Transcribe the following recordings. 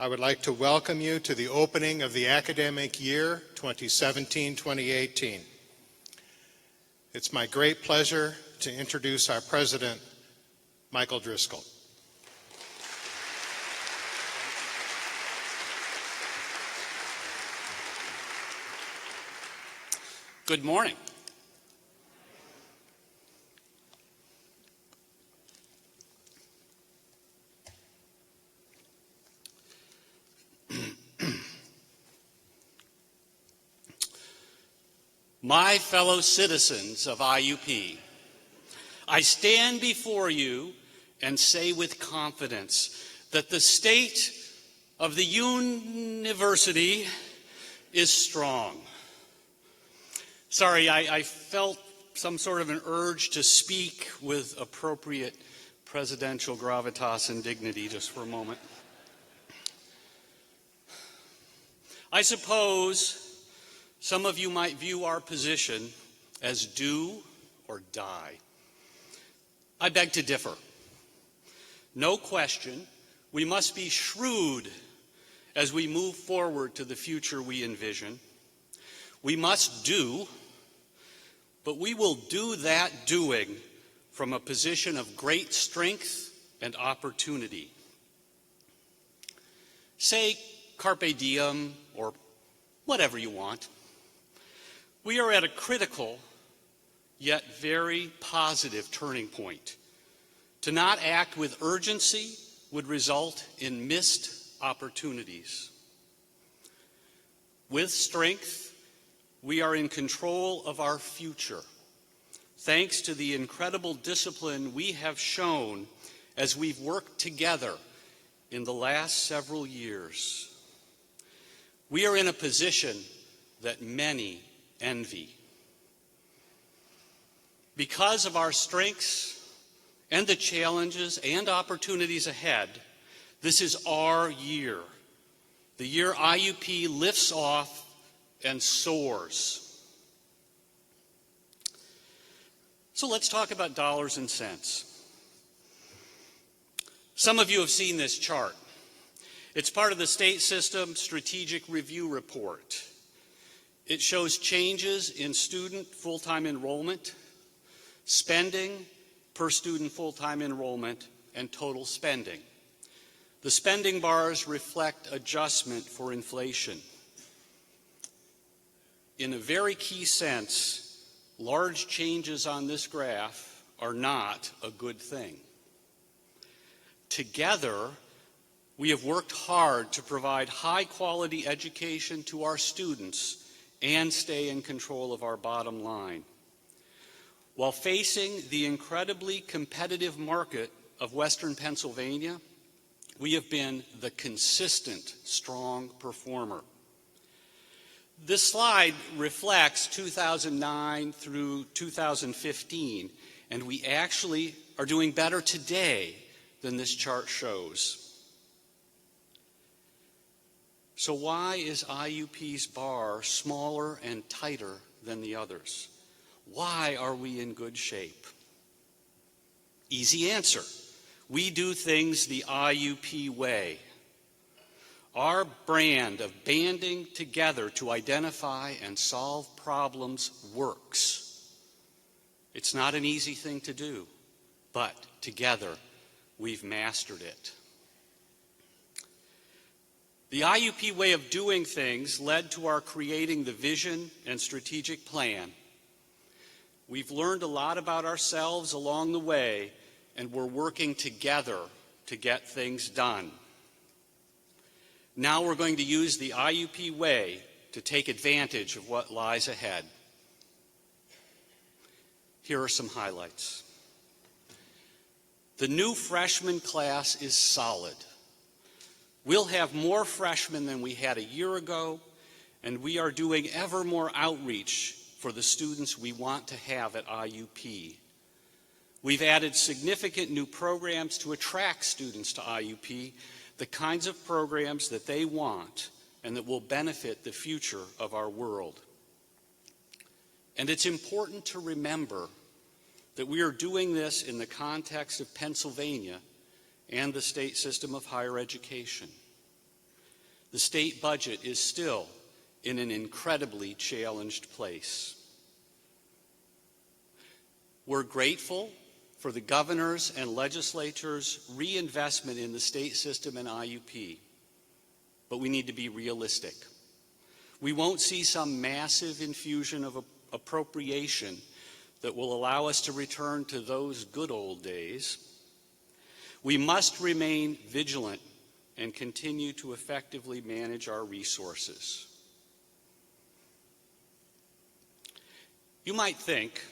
I would like to welcome you to the opening of the academic year 2017-2018. It's my great pleasure to introduce our president, Michael Driscoll. Good morning. My fellow citizens of IUP, I stand before you and say with confidence that the state of the university is strong. Sorry, I felt some sort of an urge to speak with appropriate presidential gravitas and dignity just for a moment. I suppose some of you might view our position as do or die. I beg to differ. No question, we must be shrewd as we move forward to the future we envision. We must do, but we will do that doing from a position of great strength and opportunity. Say carpe diem or whatever you want. We are at a critical yet very positive turning point. To not act with urgency would result in missed opportunities. With strength, we are in control of our future, thanks to the incredible discipline we have shown as we've worked together in the last several years. We are in a position that many envy. Because of our strengths and the challenges and opportunities ahead, this is our year. The year IUP lifts off and soars. So let's talk about dollars and cents. Some of you have seen this chart. It's part of the State System Strategic Review Report. It shows changes in student full-time enrollment, spending per student full-time enrollment, and total spending. The spending bars reflect adjustment for inflation. In a very key sense, large changes on this graph are not a good thing. Together, we have worked hard to provide high-quality education to our students and stay in control of our bottom line. While facing the incredibly competitive market of Western Pennsylvania, we have been the consistent, strong performer. This slide reflects 2009 through 2015, and we actually are doing better today than this chart shows. So why is IUP's bar smaller and tighter than the others? Why are we in good shape? Easy answer. We do things the IUP way. Our brand of banding together to identify and solve problems works. It's not an easy thing to do, but together we've mastered it. The IUP way of doing things led to our creating the vision and strategic plan. We've learned a lot about ourselves along the way, and we're working together to get things done. Now we're going to use the IUP way to take advantage of what lies ahead. Here are some highlights. The new freshman class is solid. We'll have more freshmen than we had a year ago, and we are doing ever more outreach for the students we want to have at IUP. We've added significant new programs to attract students to IUP, the kinds of programs that they want and that will benefit the future of our world. And it's important to remember that we are doing this in the context of Pennsylvania and the state system of higher education. the state budget is still in an incredibly challenged place. We're grateful for the governor's and legislature's reinvestment in the state system and IUP, but we need to be realistic. We won't see some massive infusion of appropriation that will allow us to return to those good old days. We must remain vigilant and continue to effectively manage our resources. You might think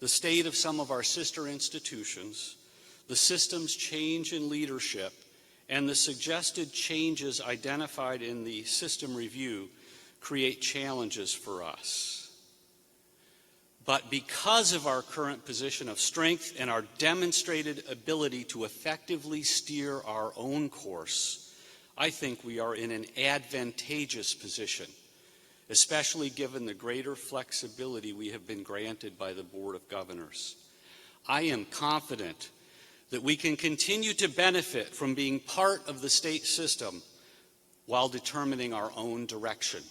the state of some of our sister institutions, the system's change in leadership, and the suggested changes identified in the system review create challenges for us. But because of our current position of strength and our demonstrated ability to effectively steer our own course, I think we are in an advantageous position, especially given the greater flexibility we have been granted by the Board of Governors. I am confident that we can continue to benefit from being part of the state system while determining our own direction.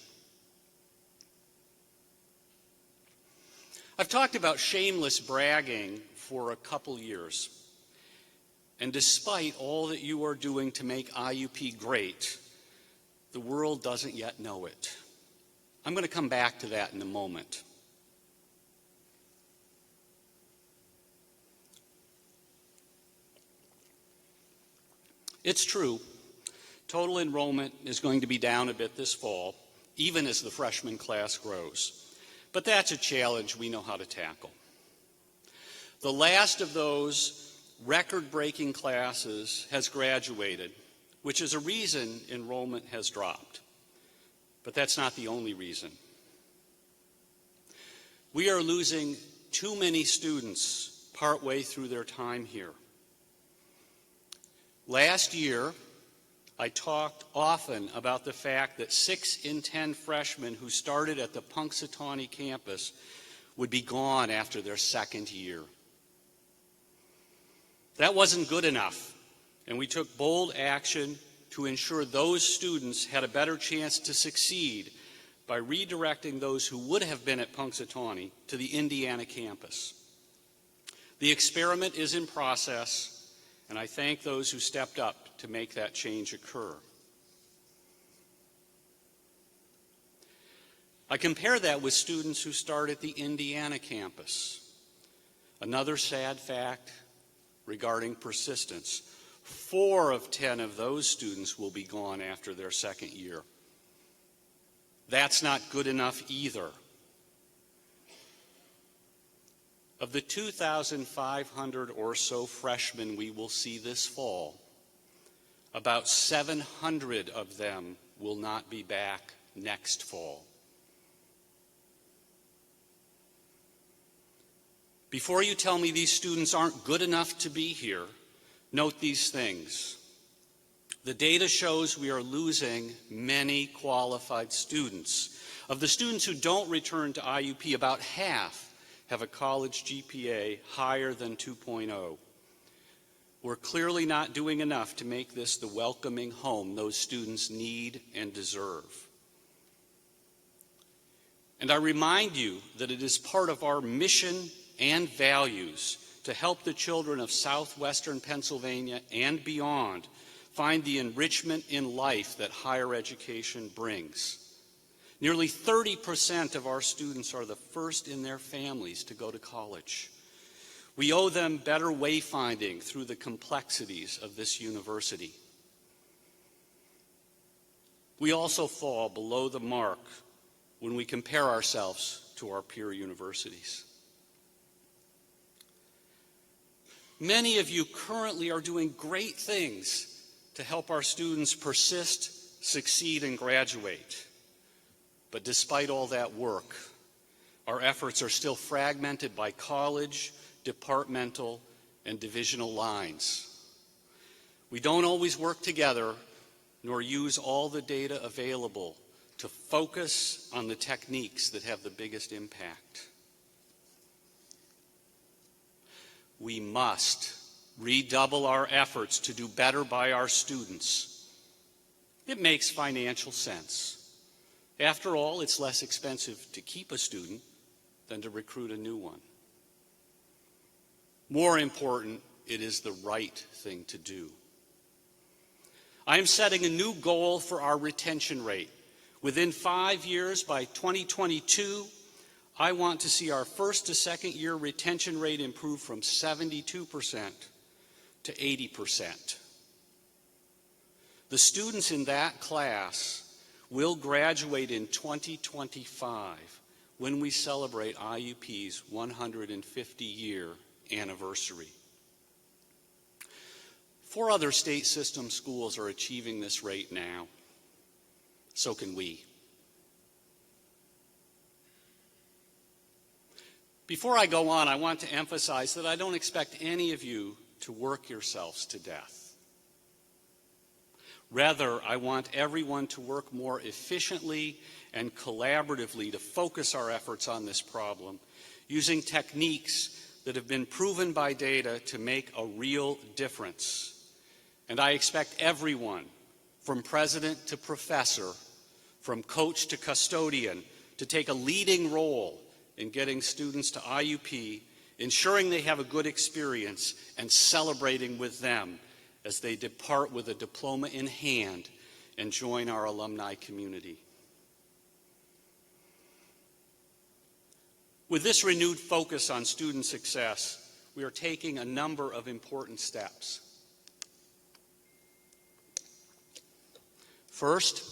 I've talked about shameless bragging for a couple years, and despite all that you are doing to make IUP great, the world doesn't yet know it. I'm going to come back to that in a moment. It's true, total enrollment is going to be down a bit this fall, even as the freshman class grows. But that's a challenge we know how to tackle. The last of those record-breaking classes has graduated, which is a reason enrollment has dropped. But that's not the only reason. We are losing too many students partway through their time here. Last year, I talked often about the fact that 6 in 10 freshmen who started at the Punxsutawney campus would be gone after their second year. That wasn't good enough, and we took bold action to ensure those students had a better chance to succeed by redirecting those who would have been at Punxsutawney to the Indiana campus. The experiment is in process, and I thank those who stepped up to make that change occur. I compare that with students who start at the Indiana campus. Another sad fact regarding persistence: 4 of 10 of those students will be gone after their second year. That's not good enough either. Of the 2,500 or so freshmen we will see this fall, about 700 of them will not be back next fall. Before you tell me these students aren't good enough to be here, note these things. The data shows we are losing many qualified students. Of the students who don't return to IUP, about half have a college GPA higher than 2.0. We're clearly not doing enough to make this the welcoming home those students need and deserve. And I remind you that it is part of our mission and values to help the children of southwestern Pennsylvania and beyond find the enrichment in life that higher education brings. Nearly 30% of our students are the first in their families to go to college. We owe them better wayfinding through the complexities of this university. We also fall below the mark when we compare ourselves to our peer universities. Many of you currently are doing great things to help our students persist, succeed, and graduate. But despite all that work, our efforts are still fragmented by college, departmental, and divisional lines. We don't always work together, nor use all the data available to focus on the techniques that have the biggest impact. We must redouble our efforts to do better by our students. It makes financial sense. After all, it's less expensive to keep a student than to recruit a new one. More important, it is the right thing to do. I am setting a new goal for our retention rate. Within 5 years, by 2022, I want to see our first to second year retention rate improve from 72% to 80%. The students in that class will graduate in 2025 when we celebrate IUP's 150-year anniversary. 4 other state system schools are achieving this rate now. So can we. Before I go on, I want to emphasize that I don't expect any of you to work yourselves to death. Rather, I want everyone to work more efficiently and collaboratively to focus our efforts on this problem, using techniques that have been proven by data to make a real difference. And I expect everyone, from president to professor, from coach to custodian, to take a leading role in getting students to IUP, ensuring they have a good experience, and celebrating with them as they depart with a diploma in hand and join our alumni community. With this renewed focus on student success, we are taking a number of important steps. First,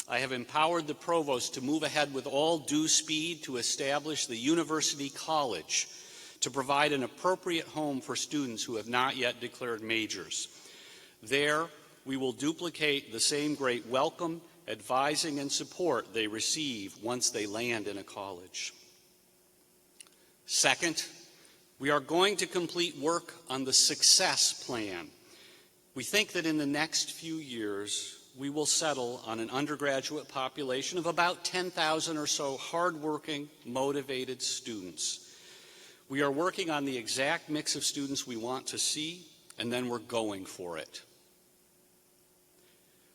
I have empowered the provost to move ahead with all due speed to establish the University College to provide an appropriate home for students who have not yet declared majors. There, we will duplicate the same great welcome, advising, and support they receive once they land in a college. Second, we are going to complete work on the success plan. We think that in the next few years, we will settle on an undergraduate population of about 10,000 or so hardworking, motivated students. We are working on the exact mix of students we want to see, and then we're going for it.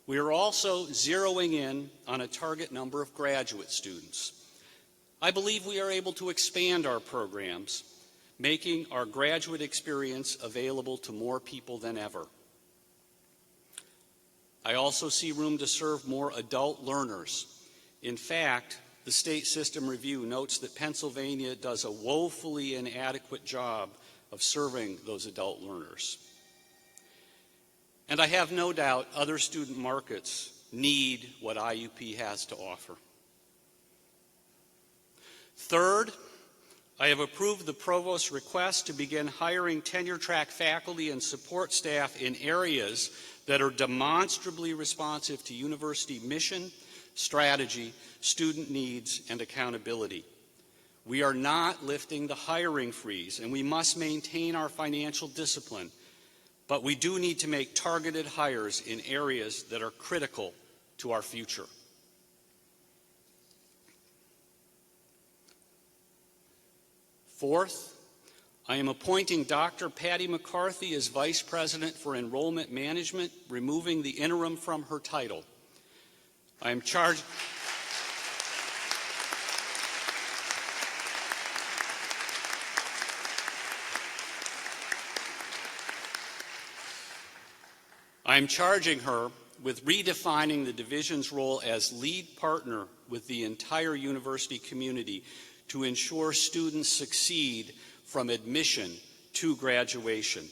We are also zeroing in on a target number of graduate students. I believe we are able to expand our programs, making our graduate experience available to more people than ever. I also see room to serve more adult learners. In fact, the State System Review notes that Pennsylvania does a woefully inadequate job of serving those adult learners. And I have no doubt other student markets need what IUP has to offer. Third, I have approved the provost's request to begin hiring tenure-track faculty and support staff in areas that are demonstrably responsive to university mission, strategy, student needs, and accountability. We are not lifting the hiring freeze, and we must maintain our financial discipline, but we do need to make targeted hires in areas that are critical to our future. Fourth, I am appointing Dr. Patty McCarthy as Vice President for Enrollment Management, removing the interim from her title. I am charging her with redefining the division's role as lead partner with the entire university community to ensure students succeed from admission to graduation.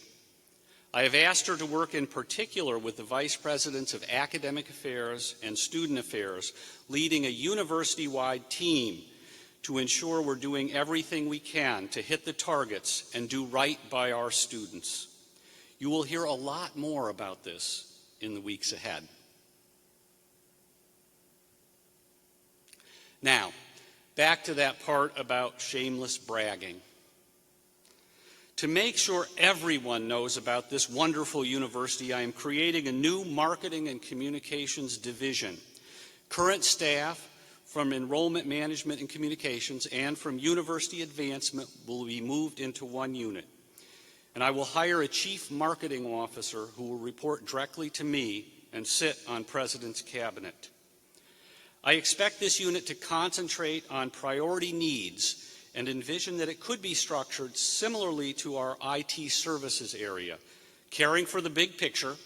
I have asked her to work in particular with the Vice Presidents of Academic Affairs and Student Affairs, leading a university-wide team to ensure we're doing everything we can to hit the targets and do right by our students. You will hear a lot more about this in the weeks ahead. Now, back to that part about shameless bragging. To make sure everyone knows about this wonderful university, I am creating a new marketing and communications division. Current staff from enrollment management and communications and from university advancement will be moved into one unit. And I will hire a chief marketing officer who will report directly to me and sit on President's cabinet. I expect this unit to concentrate on priority needs and envision that it could be structured similarly to our IT services area, caring for the big picture,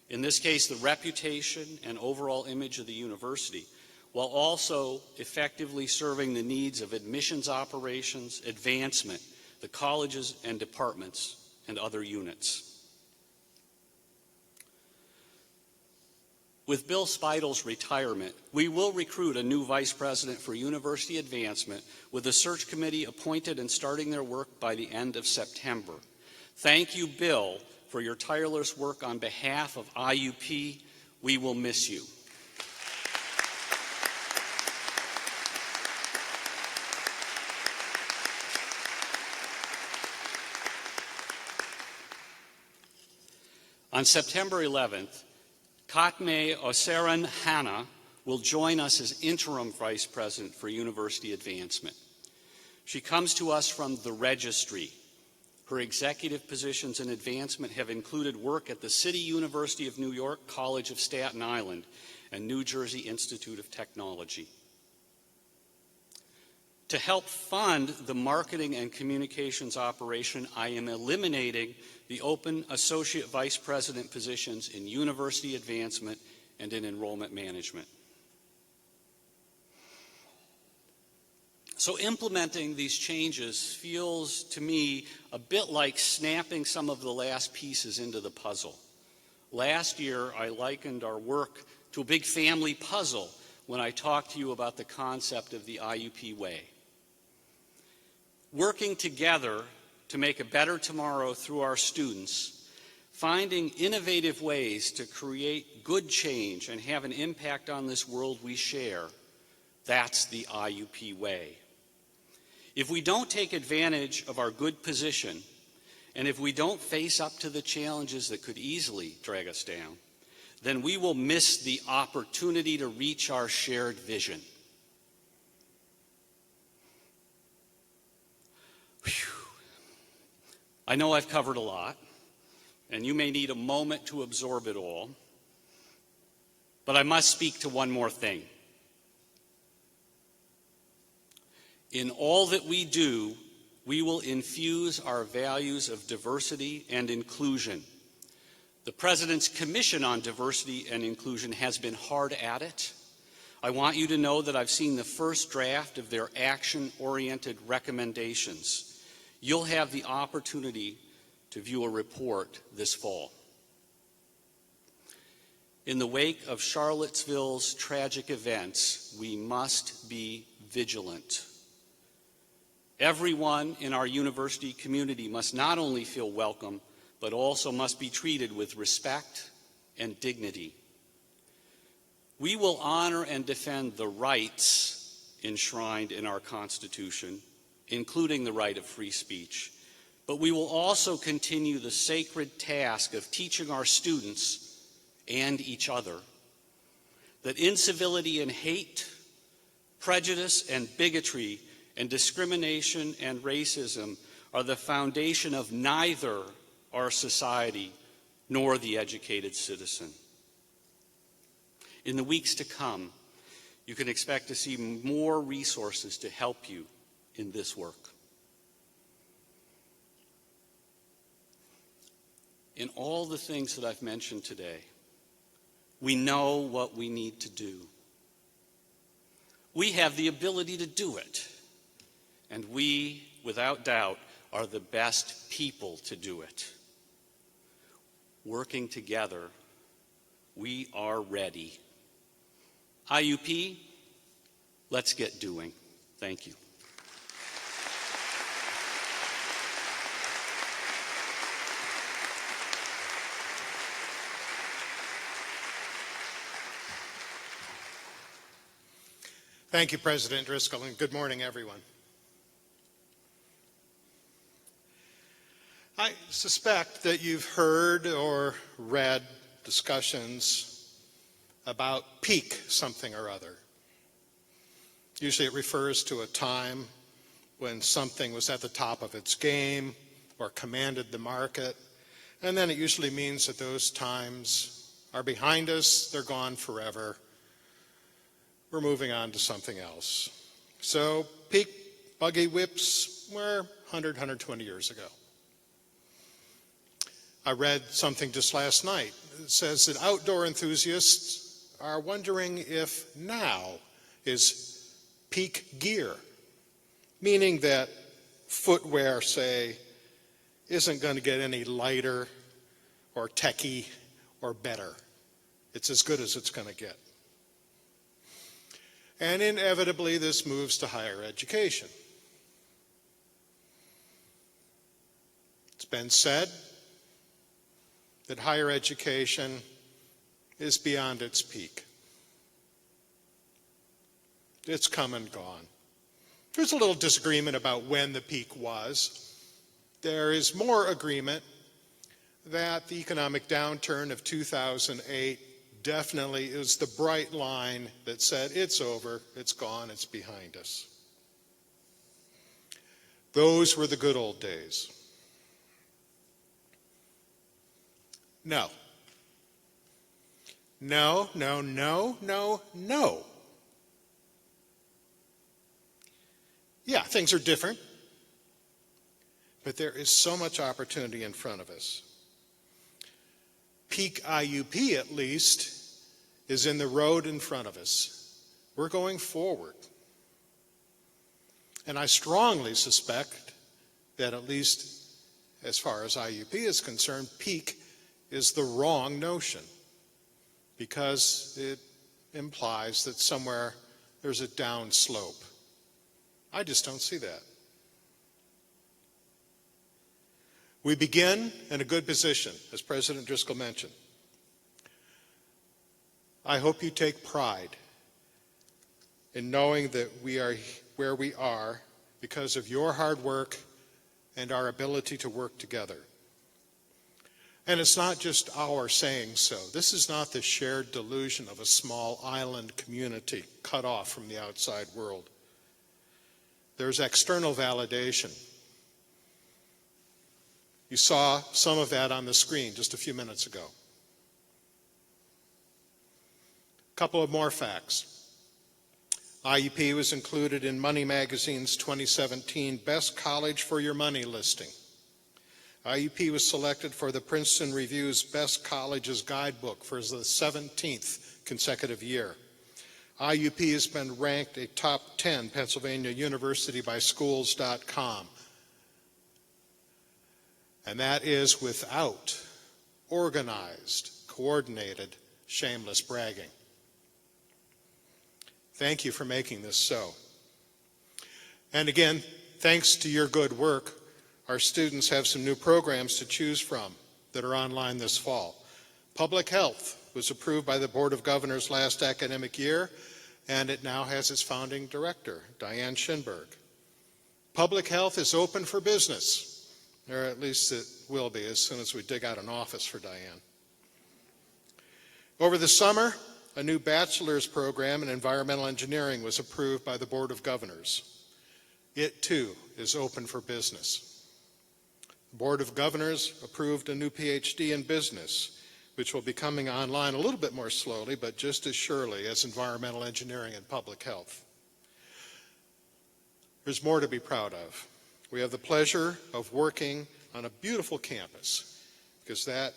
in this case the reputation and overall image of the university, while also effectively serving the needs of admissions operations, advancement, the colleges and departments, and other units. With Bill Speidel's retirement, we will recruit a new vice president for university advancement with a search committee appointed and starting their work by the end of September. Thank you, Bill, for your tireless work on behalf of IUP. We will miss you. On September 11th, Katme Oseran Hanna will join us as interim vice president for university advancement. She comes to us from the registry. Her executive positions in advancement have included work at the City University of New York College of Staten Island and New Jersey Institute of Technology. To help fund the marketing and communications operation, I am eliminating the open associate vice president positions in university advancement and in enrollment management. So implementing these changes feels to me a bit like snapping some of the last pieces into the puzzle. Last year, I likened our work to a big family puzzle when I talked to you about the concept of the IUP way. Working together to make a better tomorrow through our students, finding innovative ways to create good change and have an impact on this world we share, that's the IUP way. If we don't take advantage of our good position, and if we don't face up to the challenges that could easily drag us down, then we will miss the opportunity to reach our shared vision. Whew. I know I've covered a lot, and you may need a moment to absorb it all, but I must speak to one more thing. In all that we do, we will infuse our values of diversity and inclusion. The President's Commission on Diversity and Inclusion has been hard at it. I want you to know that I've seen the first draft of their action-oriented recommendations. You'll have the opportunity to view a report this fall. In the wake of Charlottesville's tragic events, we must be vigilant. Everyone in our university community must not only feel welcome, but also must be treated with respect and dignity. We will honor and defend the rights enshrined in our Constitution, including the right of free speech, but we will also continue the sacred task of teaching our students and each other that incivility and hate, prejudice and bigotry, and discrimination and racism are the foundation of neither our society nor the educated citizen. In the weeks to come, you can expect to see more resources to help you in this work. In all the things that I've mentioned today, we know what we need to do. We have the ability to do it. And we, without doubt, are the best people to do it. Working together, we are ready. IUP, let's get doing. Thank you. Thank you, President Driscoll, and good morning, everyone. I suspect that you've heard or read discussions about peak something or other. Usually it refers to a time when something was at the top of its game or commanded the market, and then it usually means that those times are behind us. They're gone forever. We're moving on to something else. So peak buggy whips were 100, 120 years ago. I read something just last night. It says that outdoor enthusiasts are wondering if now is peak gear, meaning that footwear, say, isn't going to get any lighter or techy or better. It's as good as it's going to get. And inevitably, this moves to higher education. It's been said that higher education is beyond its peak. It's come and gone. There's a little disagreement about when the peak was. There is more agreement that the economic downturn of 2008 definitely is the bright line that said it's over, it's gone, it's behind us. Those were the good old days. No. No, no, no, no, no. Yeah, things are different, but there is so much opportunity in front of us. Peak IUP, at least, is in the road in front of us. We're going forward. And I strongly suspect that, at least as far as IUP is concerned, peak is the wrong notion, because it implies that somewhere there's a down slope. I just don't see that. We begin in a good position, as President Driscoll mentioned. I hope you take pride in knowing that we are where we are because of your hard work and our ability to work together. And it's not just our saying so. This is not the shared delusion of a small island community cut off from the outside world. There's external validation. You saw some of that on the screen just a few minutes ago. A couple of more facts. IUP was included in Money Magazine's 2017 Best College for Your Money listing. IUP was selected for the Princeton Review's Best Colleges Guidebook for the 17th consecutive year. IUP has been ranked a top 10 Pennsylvania university by schools.com. And that is without organized, coordinated, shameless bragging. Thank you for making this so. And again, thanks to your good work, our students have some new programs to choose from that are online this fall. Public Health was approved by the Board of Governors last academic year, and it now has its founding director, Diane Schinberg. Public Health is open for business, or at least it will be as soon as we dig out an office for Diane. Over the summer, a new bachelor's program in environmental engineering was approved by the Board of Governors. It, too, is open for business. The Board of Governors approved a new PhD in business, which will be coming online a little bit more slowly, but just as surely as environmental engineering and public health. There's more to be proud of. We have the pleasure of working on a beautiful campus, because that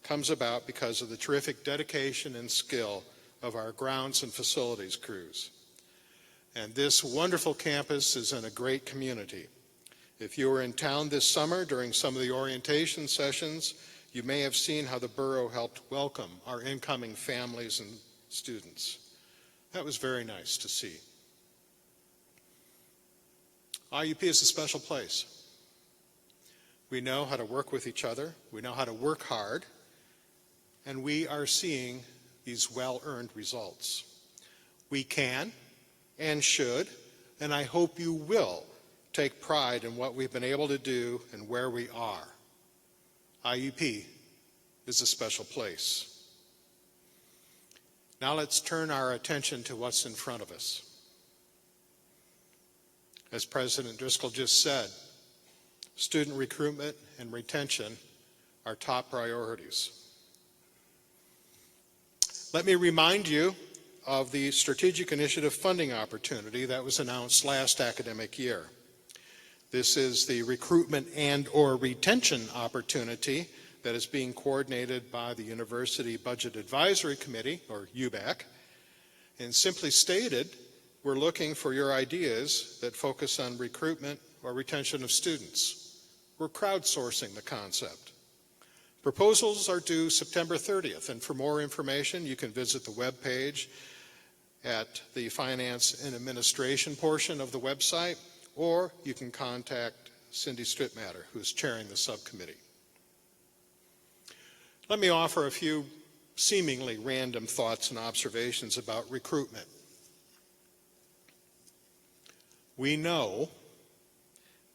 comes about because of the terrific dedication and skill of our grounds and facilities crews. And this wonderful campus is in a great community. If you were in town this summer during some of the orientation sessions, you may have seen how the borough helped welcome our incoming families and students. That was very nice to see. IUP is a special place. We know how to work with each other, we know how to work hard, and we are seeing these well-earned results. We can and should, and I hope you will, take pride in what we've been able to do and where we are. IUP is a special place. Now let's turn our attention to what's in front of us. As President Driscoll just said, student recruitment and retention are top priorities. Let me remind you of the Strategic Initiative funding opportunity that was announced last academic year. This is the recruitment and/or retention opportunity that is being coordinated by the University Budget Advisory Committee, or UBAC. And simply stated, we're looking for your ideas that focus on recruitment or retention of students. We're crowdsourcing the concept. Proposals are due September 30th, and for more information, you can visit the web page at the Finance and Administration portion of the website, or you can contact Cindy Strittmatter, who's chairing the subcommittee. Let me offer a few seemingly random thoughts and observations about recruitment. We know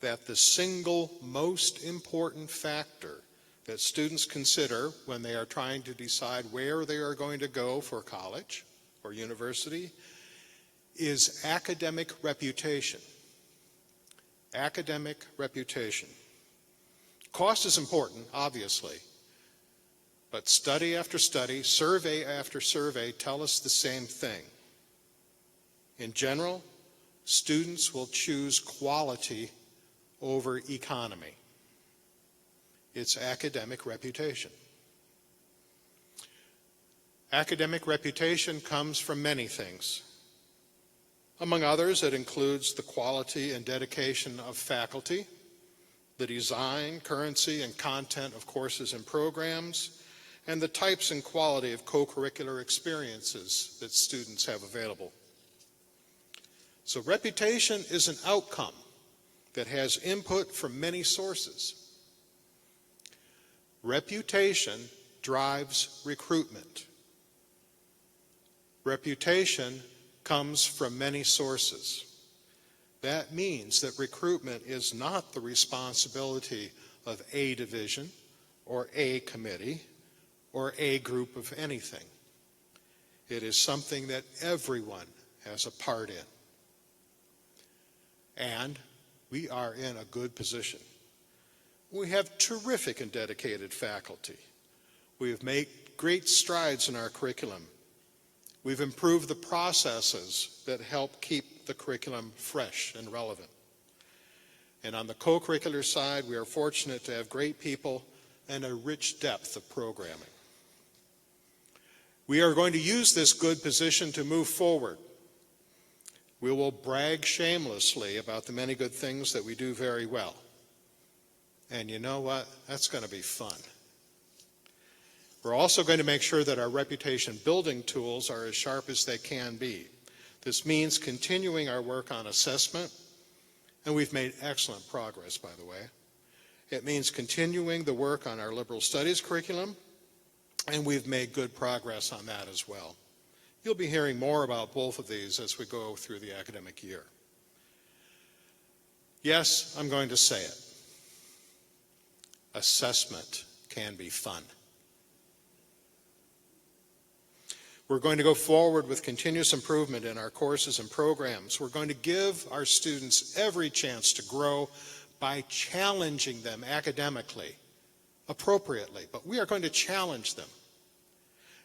that the single most important factor that students consider when they are trying to decide where they are going to go for college or university is academic reputation. Academic reputation. Cost is important, obviously, but study after study, survey after survey tell us the same thing. In general, students will choose quality over economy. It's academic reputation. Academic reputation comes from many things. Among others, it includes the quality and dedication of faculty, the design, currency, and content of courses and programs, and the types and quality of co-curricular experiences that students have available. So reputation is an outcome that has input from many sources. Reputation drives recruitment. Reputation comes from many sources. That means that recruitment is not the responsibility of a division or a committee or a group of anything. It is something that everyone has a part in. And we are in a good position. We have terrific and dedicated faculty. We have made great strides in our curriculum. We've improved the processes that help keep the curriculum fresh and relevant. And on the co-curricular side, we are fortunate to have great people and a rich depth of programming. We are going to use this good position to move forward. We will brag shamelessly about the many good things that we do very well. And you know what? That's going to be fun. We're also going to make sure that our reputation building tools are as sharp as they can be. This means continuing our work on assessment, and we've made excellent progress, by the way. It means continuing the work on our liberal studies curriculum, and we've made good progress on that as well. You'll be hearing more about both of these as we go through the academic year. Yes, I'm going to say it. Assessment can be fun. We're going to go forward with continuous improvement in our courses and programs. We're going to give our students every chance to grow by challenging them academically, appropriately, but we are going to challenge them.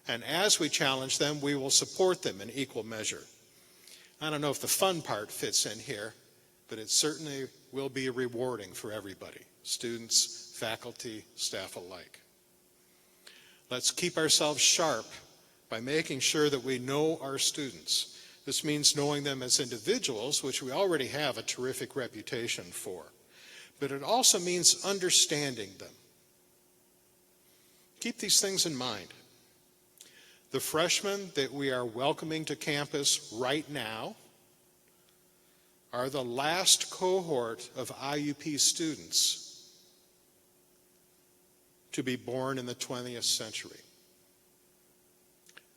And as we challenge them, we will support them in equal measure. I don't know if the fun part fits in here, but it certainly will be rewarding for everybody, students, faculty, staff alike. Let's keep ourselves sharp by making sure that we know our students. This means knowing them as individuals, which we already have a terrific reputation for. But it also means understanding them. Keep these things in mind. The freshmen that we are welcoming to campus right now are the last cohort of IUP students to be born in the 20th century.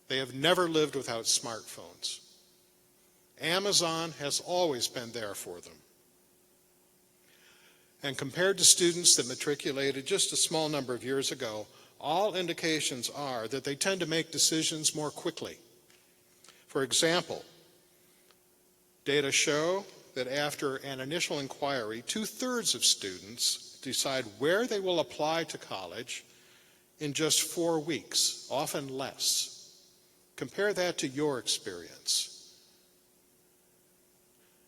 They have never lived without smartphones. Amazon has always been there for them. And compared to students that matriculated just a small number of years ago, all indications are that they tend to make decisions more quickly. For example, data show that after an initial inquiry, 2/3 of students decide where they will apply to college in just 4 weeks, often less. Compare that to your experience.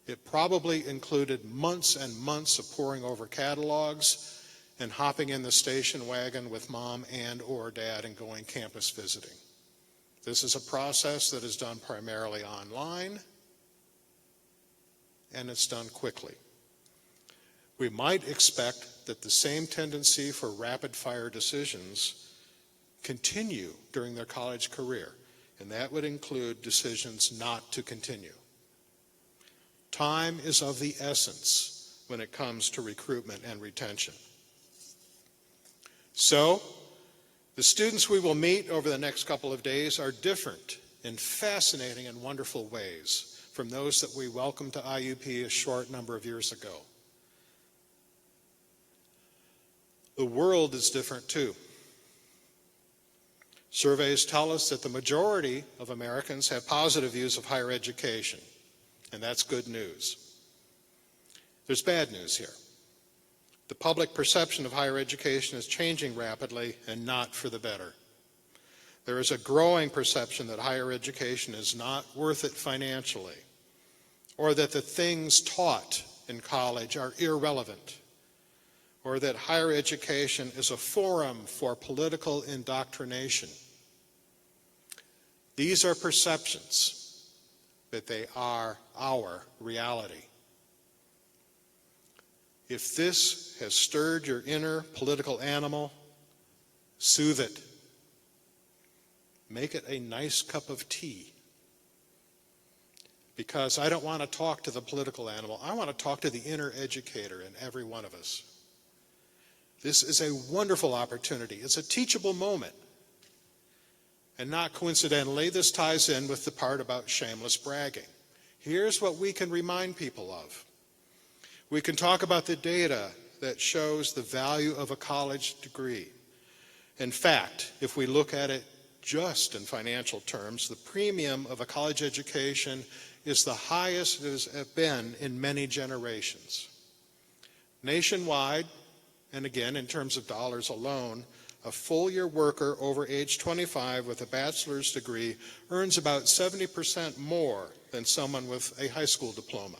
It probably included months and months of poring over catalogs and hopping in the station wagon with mom and or dad and going campus visiting. This is a process that is done primarily online, and it's done quickly. We might expect that the same tendency for rapid-fire decisions continue during their college career, and that would include decisions not to continue. Time is of the essence when it comes to recruitment and retention. So, the students we will meet over the next couple of days are different in fascinating and wonderful ways from those that we welcomed to IUP a short number of years ago. The world is different too. Surveys tell us that the majority of Americans have positive views of higher education, and that's good news. There's bad news here. The public perception of higher education is changing rapidly and not for the better. There is a growing perception that higher education is not worth it financially, or that the things taught in college are irrelevant, or that higher education is a forum for political indoctrination. These are perceptions, but they are our reality. If this has stirred your inner political animal, soothe it. Make it a nice cup of tea. Because I don't want to talk to the political animal. I want to talk to the inner educator in every one of us. This is a wonderful opportunity. It's a teachable moment. And not coincidentally, this ties in with the part about shameless bragging. Here's what we can remind people of. We can talk about the data that shows the value of a college degree. In fact, if we look at it just in financial terms, the premium of a college education is the highest it has been in many generations. Nationwide, and again in terms of dollars alone, a full-year worker over age 25 with a bachelor's degree earns about 70% more than someone with a high school diploma.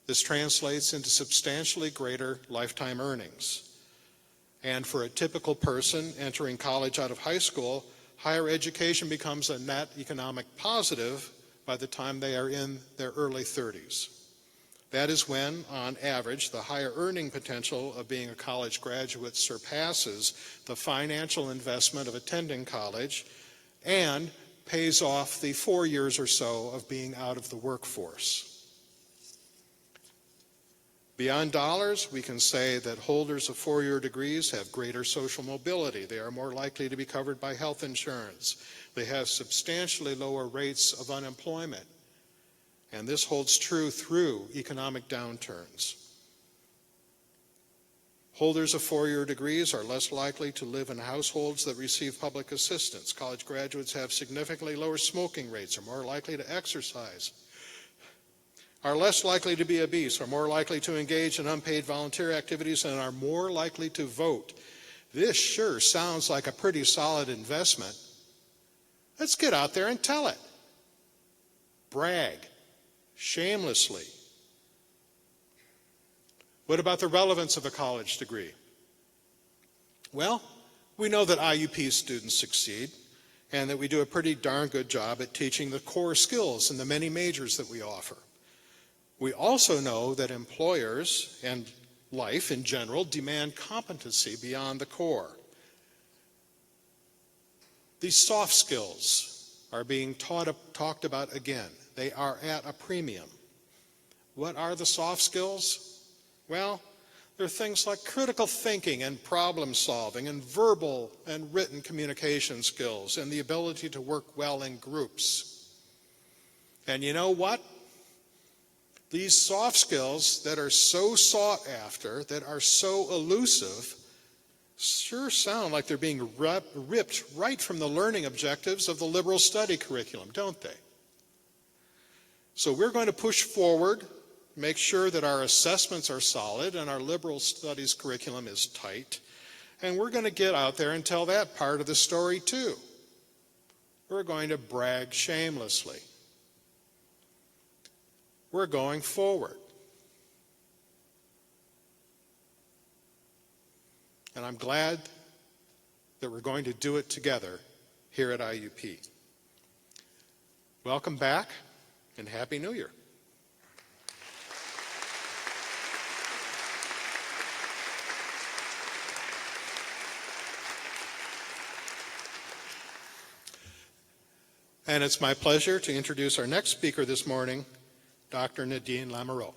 This translates into substantially greater lifetime earnings. And for a typical person entering college out of high school, higher education becomes a net economic positive by the time they are in their early 30s. That is when, on average, the higher earning potential of being a college graduate surpasses the financial investment of attending college and pays off the 4 years or so of being out of the workforce. Beyond dollars, we can say that holders of four-year degrees have greater social mobility. They are more likely to be covered by health insurance. They have substantially lower rates of unemployment. And this holds true through economic downturns. Holders of four-year degrees are less likely to live in households that receive public assistance. College graduates have significantly lower smoking rates, are more likely to exercise, are less likely to be obese, are more likely to engage in unpaid volunteer activities, and are more likely to vote. This sure sounds like a pretty solid investment. Let's get out there and tell it. Brag. Shamelessly. What about the relevance of a college degree? Well, we know that IUP students succeed and that we do a pretty darn good job at teaching the core skills in the many majors that we offer. We also know that employers and life in general demand competency beyond the core. These soft skills are being talked about again. They are at a premium. What are the soft skills? Well, they're things like critical thinking and problem solving and verbal and written communication skills and the ability to work well in groups. And you know what? These soft skills that are so sought after, that are so elusive, sure sound like they're being ripped right from the learning objectives of the liberal study curriculum, don't they? So we're going to push forward, make sure that our assessments are solid and our liberal studies curriculum is tight, and we're going to get out there and tell that part of the story too. We're going to brag shamelessly. We're going forward. And I'm glad that we're going to do it together here at IUP. Welcome back and Happy New Year. And it's my pleasure to introduce our next speaker this morning, Dr. Nadine Lamoureux.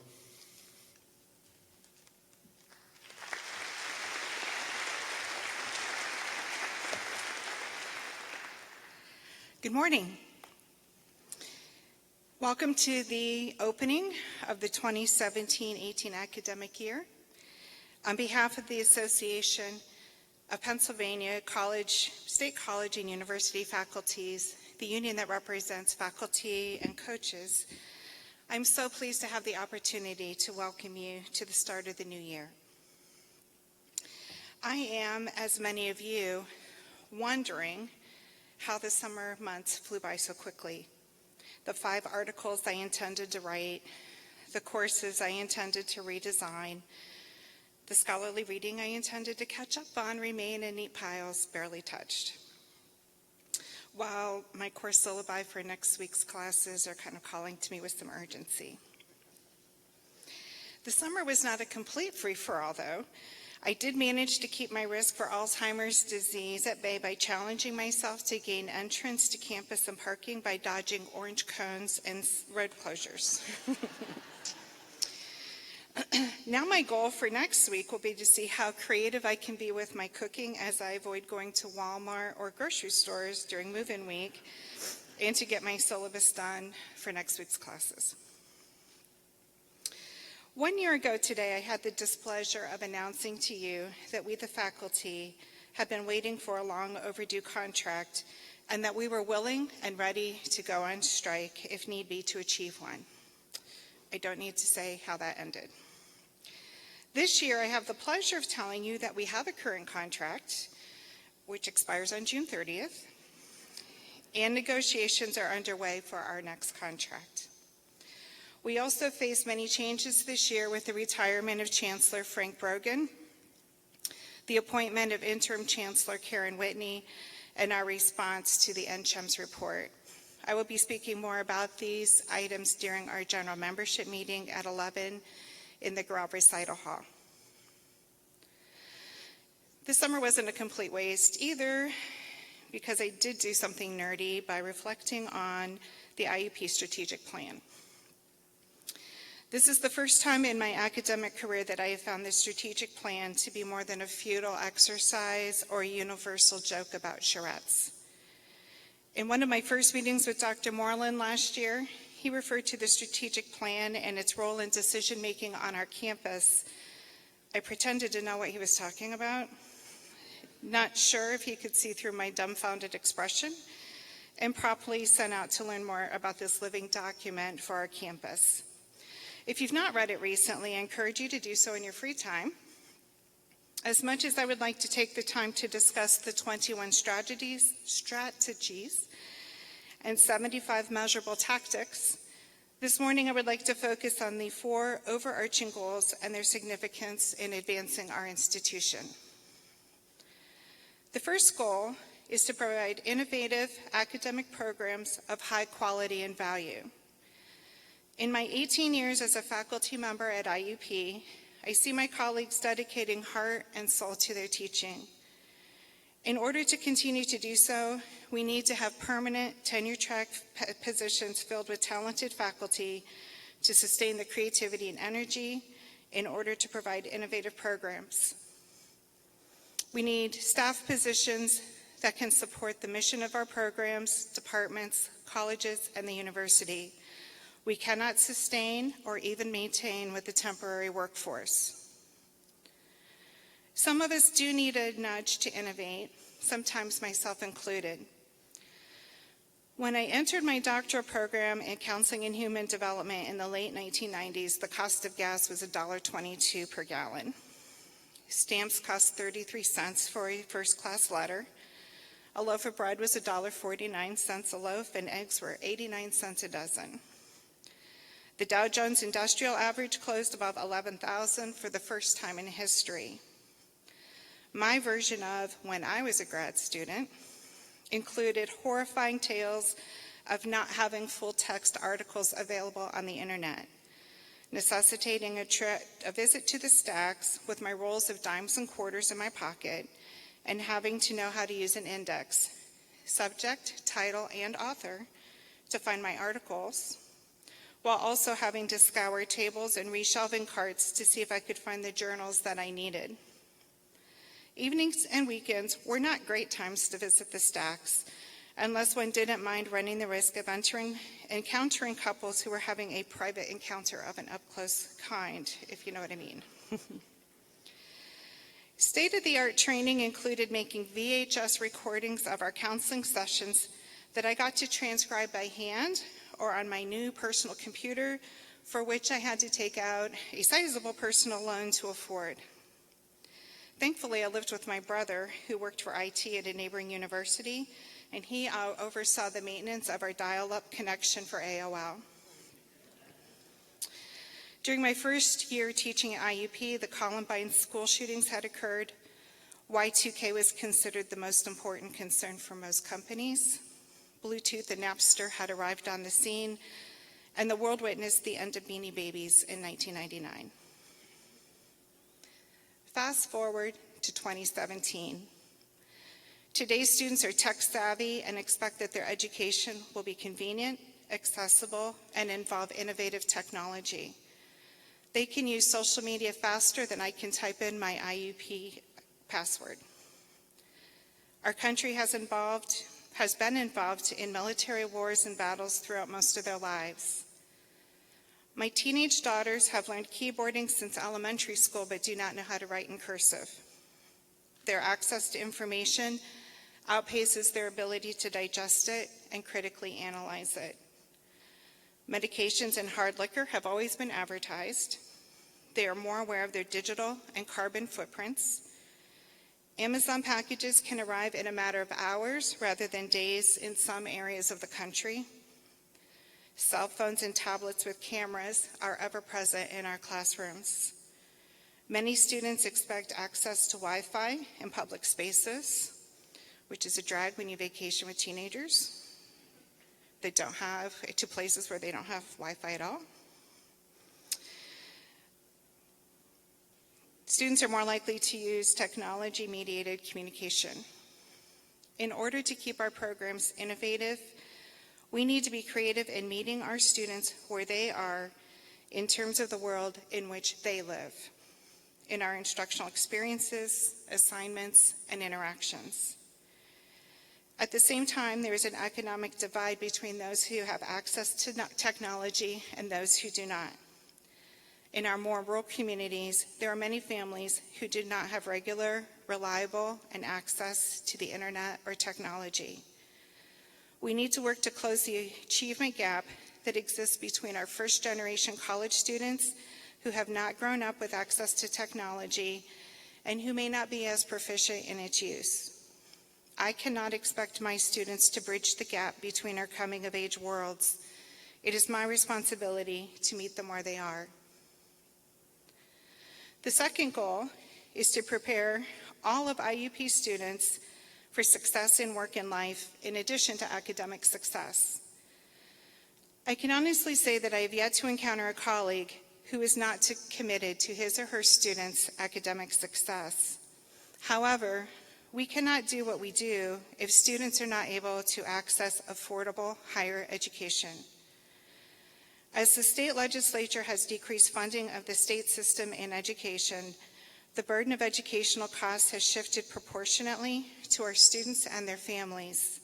Good morning. Welcome to the opening of the 2017-18 academic year. On behalf of the Association of Pennsylvania State College and University Faculties, the union that represents faculty and coaches, I'm so pleased to have the opportunity to welcome you to the start of the new year. I am, as many of you, wondering how the summer months flew by so quickly. The 5 articles I intended to write, the courses I intended to redesign, the scholarly reading I intended to catch up on remain in neat piles, barely touched. While my course syllabi for next week's classes are kind of calling to me with some urgency. The summer was not a complete free-for-all, though. I did manage to keep my risk for Alzheimer's disease at bay by challenging myself to gain entrance to campus and parking by dodging orange cones and road closures. Now my goal for next week will be to see how creative I can be with my cooking as I avoid going to Walmart or grocery stores during move-in week, and to get my syllabus done for next week's classes. 1 year ago today, I had the displeasure of announcing to you that we, the faculty, have been waiting for a long overdue contract, and that we were willing and ready to go on strike if need be to achieve one. I don't need to say how that ended. This year, I have the pleasure of telling you that we have a current contract, which expires on June 30th, and negotiations are underway for our next contract. We also face many changes this year with the retirement of Chancellor Frank Brogan, the appointment of Interim Chancellor Karen Whitney, and our response to the NCHEMS report. I will be speaking more about these items during our general membership meeting at 11 in the Grove Recital Hall. This summer wasn't a complete waste either, because I did do something nerdy by reflecting on the IUP strategic plan. This is the first time in my academic career that I have found the strategic plan to be more than a futile exercise or a universal joke about charrettes. In one of my first meetings with Dr. Moreland last year, he referred to the strategic plan and its role in decision-making on our campus. I pretended to know what he was talking about, not sure if he could see through my dumbfounded expression, and promptly sent out to learn more about this living document for our campus. If you've not read it recently, I encourage you to do so in your free time. As much as I would like to take the time to discuss the 21 strategies and 75 measurable tactics, this morning I would like to focus on the 4 overarching goals and their significance in advancing our institution. The first goal is to provide innovative academic programs of high quality and value. In my 18 years as a faculty member at IUP, I see my colleagues dedicating heart and soul to their teaching. In order to continue to do so, we need to have permanent tenure-track positions filled with talented faculty to sustain the creativity and energy in order to provide innovative programs. We need staff positions that can support the mission of our programs, departments, colleges, and the university. We cannot sustain or even maintain with a temporary workforce. Some of us do need a nudge to innovate, sometimes myself included. When I entered my doctoral program in counseling and human development in the late 1990s, the cost of gas was $1.22 per gallon. Stamps cost 33 cents for a first-class letter. A loaf of bread was $1.49 a loaf, and eggs were 89 cents a dozen. The Dow Jones Industrial Average closed above 11,000 for the first time in history. My version of when I was a grad student included horrifying tales of not having full-text articles available on the internet, necessitating a visit to the stacks with my rolls of dimes and quarters in my pocket, and having to know how to use an index, subject, title, and author, to find my articles, while also having to scour tables and reshelving carts to see if I could find the journals that I needed. Evenings and weekends were not great times to visit the stacks, unless one didn't mind running the risk of encountering couples who were having a private encounter of an up-close kind, if you know what I mean. State-of-the-art training included making VHS recordings of our counseling sessions that I got to transcribe by hand or on my new personal computer, for which I had to take out a sizable personal loan to afford. Thankfully, I lived with my brother, who worked for IT at a neighboring university, and he oversaw the maintenance of our dial-up connection for AOL. During my first year teaching at IUP, the Columbine school shootings had occurred. Y2K was considered the most important concern for most companies. Bluetooth and Napster had arrived on the scene, and the world witnessed the end of Beanie Babies in 1999. Fast forward to 2017. Today's students are tech savvy and expect that their education will be convenient, accessible, and involve innovative technology. They can use social media faster than I can type in my IUP password. Our country has been involved in military wars and battles throughout most of their lives. My teenage daughters have learned keyboarding since elementary school but do not know how to write in cursive. Their access to information outpaces their ability to digest it and critically analyze it. Medications and hard liquor have always been advertised. They are more aware of their digital and carbon footprints. Amazon packages can arrive in a matter of hours rather than days in some areas of the country. Cell phones and tablets with cameras are ever present in our classrooms. Many students expect access to Wi-Fi in public spaces, which is a drag when you vacation with teenagers. They don't have, to places where they don't have Wi-Fi at all. Students are more likely to use technology-mediated communication. In order to keep our programs innovative, we need to be creative in meeting our students where they are in terms of the world in which they live, in our instructional experiences, assignments, and interactions. At the same time, there is an economic divide between those who have access to technology and those who do not. In our more rural communities, there are many families who do not have regular, reliable, and access to the internet or technology. We need to work to close the achievement gap that exists between our first-generation college students who have not grown up with access to technology and who may not be as proficient in its use. I cannot expect my students to bridge the gap between our coming-of-age worlds. It is my responsibility to meet them where they are. The second goal is to prepare all of IUP students for success in work and life, in addition to academic success. I can honestly say that I have yet to encounter a colleague who is not committed to his or her students' academic success. However, we cannot do what we do if students are not able to access affordable higher education. As the state legislature has decreased funding of the state system in education, the burden of educational costs has shifted proportionately to our students and their families.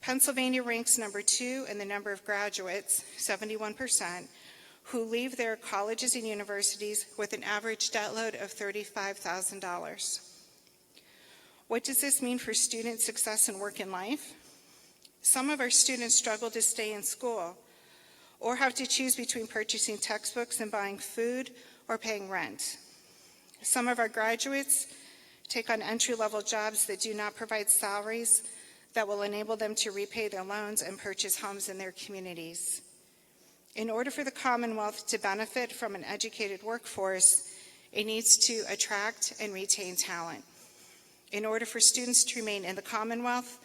Pennsylvania ranks number 2 in the number of graduates, 71%, who leave their colleges and universities with an average debt load of $35,000. What does this mean for student success in work and life? Some of our students struggle to stay in school or have to choose between purchasing textbooks and buying food or paying rent. Some of our graduates take on entry-level jobs that do not provide salaries that will enable them to repay their loans and purchase homes in their communities. In order for the Commonwealth to benefit from an educated workforce, it needs to attract and retain talent. In order for students to remain in the Commonwealth,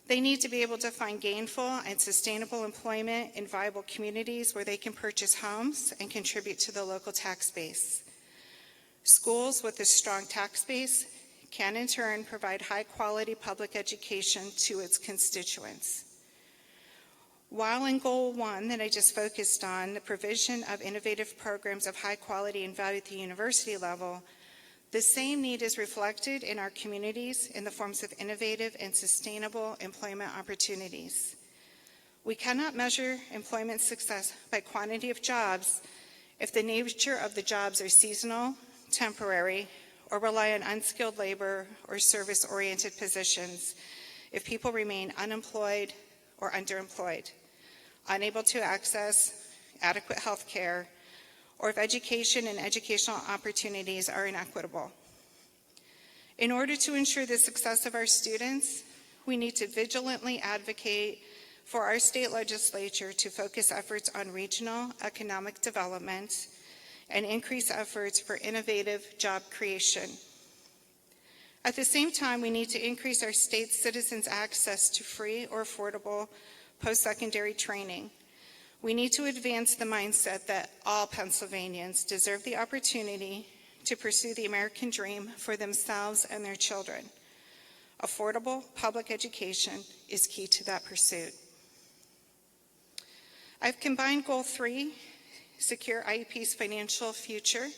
they need to be able to find gainful and sustainable employment in viable communities where they can purchase homes and contribute to the local tax base. Schools with a strong tax base can in turn provide high-quality public education to its constituents. While in Goal 1 that I just focused on, the provision of innovative programs of high quality and value at the university level, the same need is reflected in our communities in the forms of innovative and sustainable employment opportunities. We cannot measure employment success by quantity of jobs if the nature of the jobs are seasonal, temporary, or rely on unskilled labor or service-oriented positions, if people remain unemployed or underemployed, unable to access adequate health care, or if education and educational opportunities are inequitable. In order to ensure the success of our students, we need to vigilantly advocate for our state legislature to focus efforts on regional economic development and increase efforts for innovative job creation. At the same time, we need to increase our state's citizens' access to free or affordable post-secondary training. We need to advance the mindset that all Pennsylvanians deserve the opportunity to pursue the American dream for themselves and their children. Affordable public education is key to that pursuit. I've combined Goal 3, secure IUP's financial future,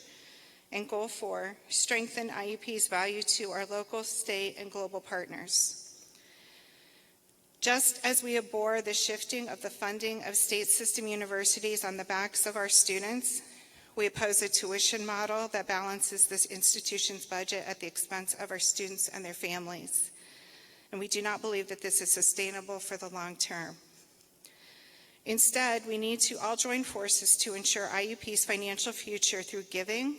and Goal 4, strengthen IUP's value to our local, state, and global partners. Just as we abhor the shifting of the funding of state system universities on the backs of our students, we oppose a tuition model that balances this institution's budget at the expense of our students and their families. And we do not believe that this is sustainable for the long term. Instead, we need to all join forces to ensure IUP's financial future through giving,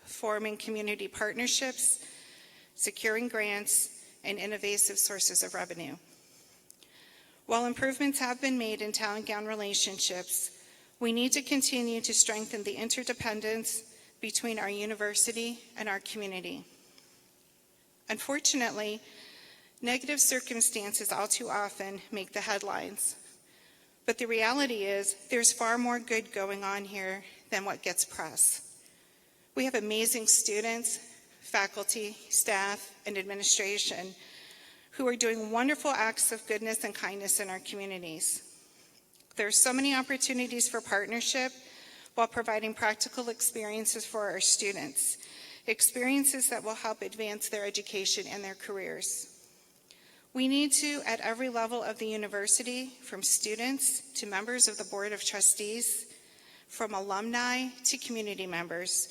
forming community partnerships, securing grants, and innovative sources of revenue. While improvements have been made in talent-gown relationships, we need to continue to strengthen the interdependence between our university and our community. Unfortunately, negative circumstances all too often make the headlines. But the reality is there's far more good going on here than what gets press. We have amazing students, faculty, staff, and administration who are doing wonderful acts of goodness and kindness in our communities. There are so many opportunities for partnership while providing practical experiences for our students, experiences that will help advance their education and their careers. We need to, at every level of the university, from students to members of the Board of Trustees, from alumni to community members,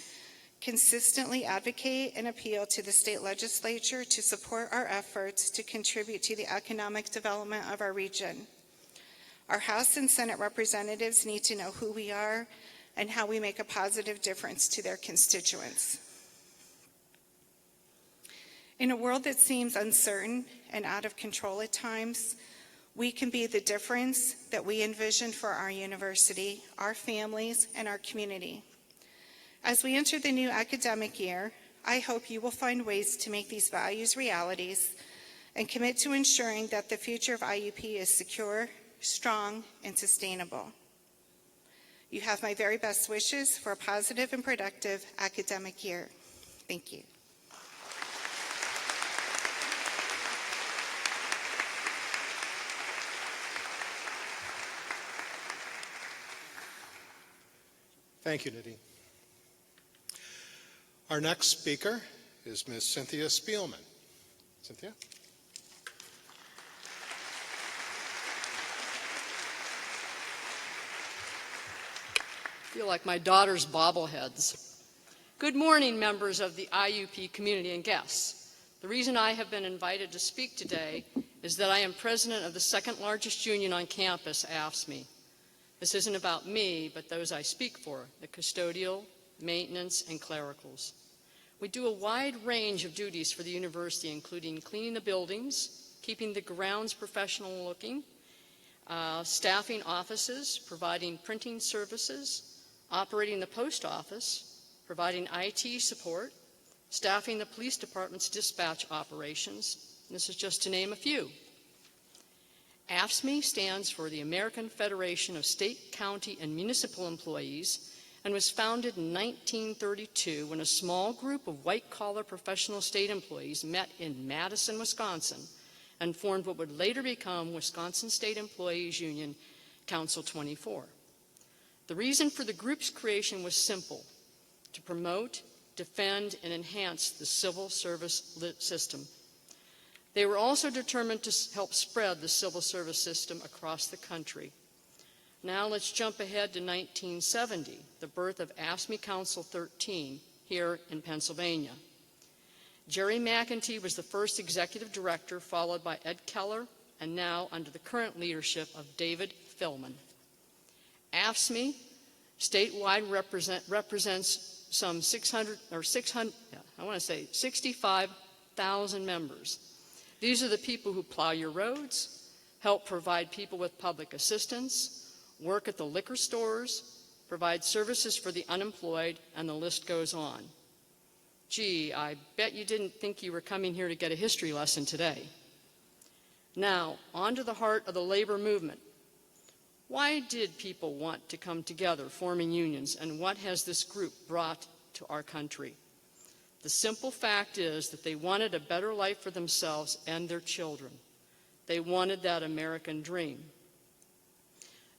consistently advocate and appeal to the state legislature to support our efforts to contribute to the economic development of our region. Our House and Senate representatives need to know who we are and how we make a positive difference to their constituents. In a world that seems uncertain and out of control at times, we can be the difference that we envision for our university, our families, and our community. As we enter the new academic year, I hope you will find ways to make these values realities and commit to ensuring that the future of IUP is secure, strong, and sustainable. You have my very best wishes for a positive and productive academic year. Thank you. Thank you, Nadine. Our next speaker is Ms. Cynthia Spielman. Cynthia? I feel like my daughter's bobbleheads. Good morning, members of the IUP community and guests. The reason I have been invited to speak today is that I am president of the second largest union on campus, AFSCME. This isn't about me, but those I speak for, the custodial, maintenance, and clericals. We do a wide range of duties for the university, including cleaning the buildings, keeping the grounds professional looking, staffing offices, providing printing services, operating the post office, providing IT support, staffing the police department's dispatch operations. This is just to name a few. AFSCME stands for the American Federation of State, County, and Municipal Employees and was founded in 1932 when a small group of white-collar professional state employees met in Madison, Wisconsin, and formed what would later become Wisconsin State Employees Union Council 24. The reason for the group's creation was simple: to promote, defend, and enhance the civil service system. They were also determined to help spread the civil service system across the country. Now let's jump ahead to 1970, the birth of AFSCME Council 13 here in Pennsylvania. Jerry McEntee was the first executive director, followed by Ed Keller, and now under the current leadership of David Philman. AFSCME statewide represents some 65,000 members. These are the people who plow your roads, help provide people with public assistance, work at the liquor stores, provide services for the unemployed, and the list goes on. Gee, I bet you didn't think you were coming here to get a history lesson today. Now, on to the heart of the labor movement. Why did people want to come together, forming unions, and what has this group brought to our country? The simple fact is that they wanted a better life for themselves and their children. They wanted that American dream.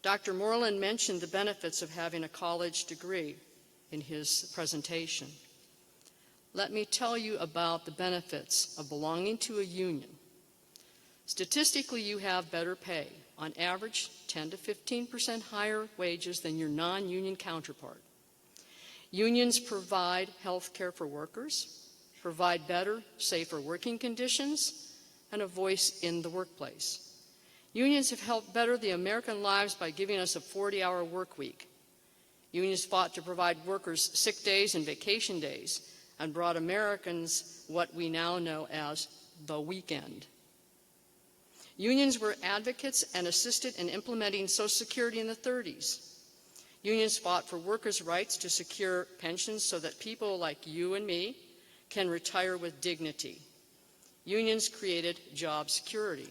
Dr. Moreland mentioned the benefits of having a college degree in his presentation. Let me tell you about the benefits of belonging to a union. Statistically, you have better pay, on average 10 to 15% higher wages than your non-union counterpart. Unions provide health care for workers, provide better, safer working conditions, and a voice in the workplace. Unions have helped better the American lives by giving us a 40-hour work week. Unions fought to provide workers sick days and vacation days and brought Americans what we now know as the weekend. Unions were advocates and assisted in implementing Social Security in the 30s. Unions fought for workers' rights to secure pensions so that people like you and me can retire with dignity. Unions created job security.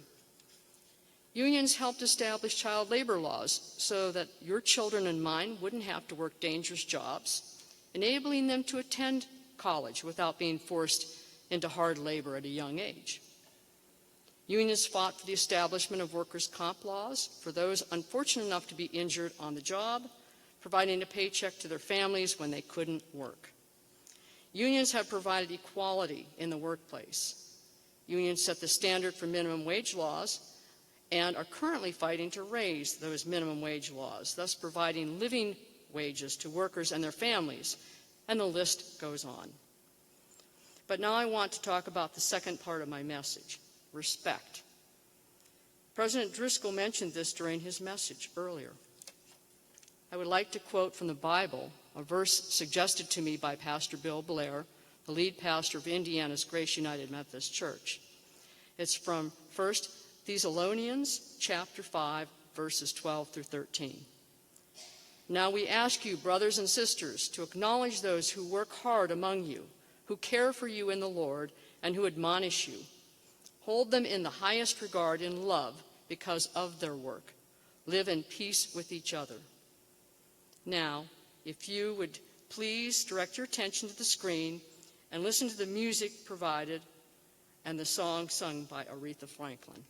Unions helped establish child labor laws so that your children and mine wouldn't have to work dangerous jobs, enabling them to attend college without being forced into hard labor at a young age. Unions fought for the establishment of workers' comp laws for those unfortunate enough to be injured on the job, providing a paycheck to their families when they couldn't work. Unions have provided equality in the workplace. Unions set the standard for minimum wage laws and are currently fighting to raise those minimum wage laws, thus providing living wages to workers and their families, and the list goes on. But now I want to talk about the second part of my message: respect. President Driscoll mentioned this during his message earlier. I would like to quote from the Bible, a verse suggested to me by Pastor Bill Blair, the lead pastor of Indiana's Grace United Methodist Church. It's from 1 Thessalonians chapter 5, verses 12 through 13. Now we ask you, brothers and sisters, to acknowledge those who work hard among you, who care for you in the Lord, and who admonish you. Hold them in the highest regard in love because of their work. Live in peace with each other. Now, if you would please direct your attention to the screen and listen to the music provided and the song sung by Aretha Franklin.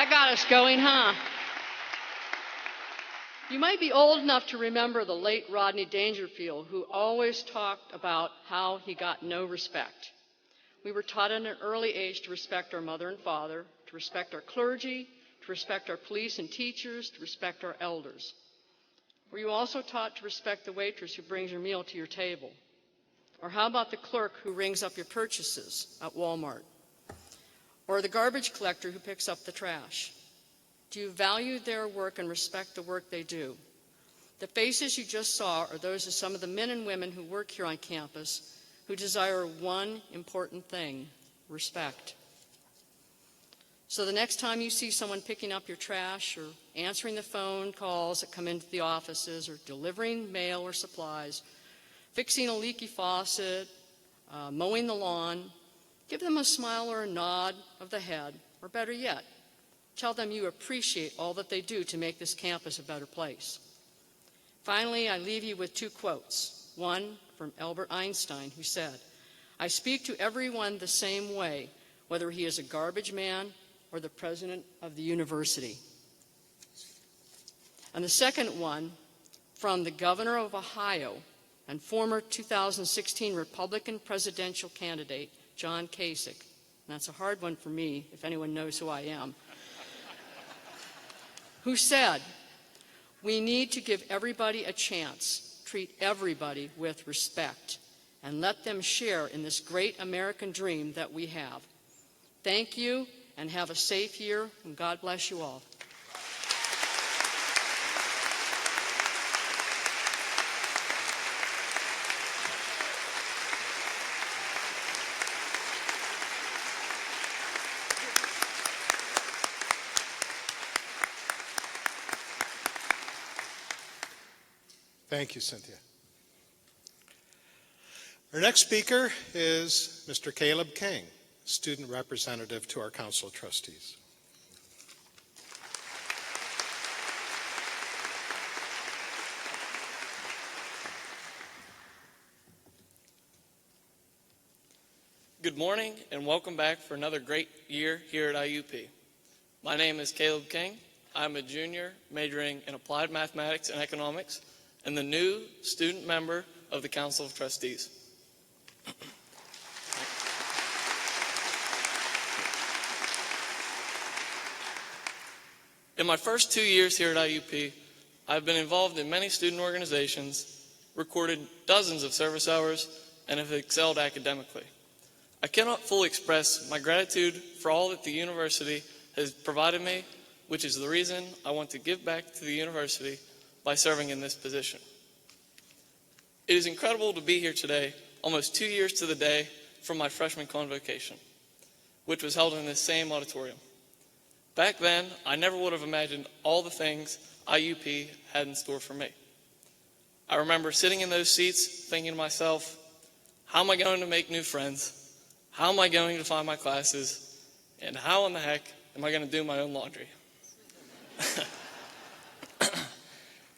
That got us going, huh? You might be old enough to remember the late Rodney Dangerfield, who always talked about how he got no respect. We were taught at an early age to respect our mother and father, to respect our clergy, to respect our police and teachers, to respect our elders. Were you also taught to respect the waitress who brings your meal to your table? Or how about the clerk who rings up your purchases at Walmart? Or the garbage collector who picks up the trash? Do you value their work and respect the work they do? The faces you just saw are those of some of the men and women who work here on campus who desire one important thing: respect. So the next time you see someone picking up your trash or answering the phone calls that come into the offices or delivering mail or supplies, fixing a leaky faucet, mowing the lawn, give them a smile or a nod of the head, or better yet, tell them you appreciate all that they do to make this campus a better place. Finally, I leave you with two quotes. One from Albert Einstein, who said, "I speak to everyone the same way, whether he is a garbage man or the president of the university." And the second one from the governor of Ohio and former 2016 Republican presidential candidate, John Kasich. And that's a hard one for me, if anyone knows who I am. Who said, "We need to give everybody a chance, treat everybody with respect, and let them share in this great American dream that we have." Thank you, and have a safe year, and God bless you all. Thank you, Cynthia. Our next speaker is Mr. Caleb King, student representative to our Council of Trustees. Good morning and welcome back for another great year here at IUP. My name is Caleb King. I'm a junior majoring in applied mathematics and economics and the new student member of the Council of Trustees. In my first 2 years here at IUP, I've been involved in many student organizations, recorded dozens of service hours, and have excelled academically. I cannot fully express my gratitude for all that the university has provided me, which is the reason I want to give back to the university by serving in this position. It is incredible to be here today, almost 2 years to the day from my freshman convocation, which was held in this same auditorium. Back then, I never would have imagined all the things IUP had in store for me. I remember sitting in those seats thinking to myself, how am I going to make new friends? How am I going to find my classes? And how in the heck am I going to do my own laundry?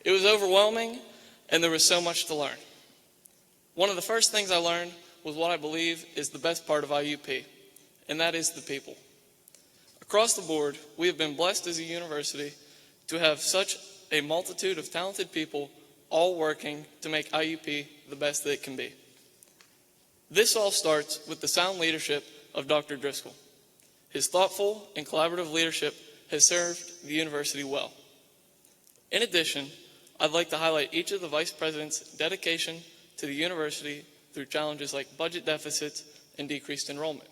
It was overwhelming, and there was so much to learn. One of the first things I learned was what I believe is the best part of IUP, and that is the people. Across the board, we have been blessed as a university to have such a multitude of talented people all working to make IUP the best that it can be. This all starts with the sound leadership of Dr. Driscoll. His thoughtful and collaborative leadership has served the university well. In addition, I'd like to highlight each of the vice president's dedication to the university through challenges like budget deficits and decreased enrollment.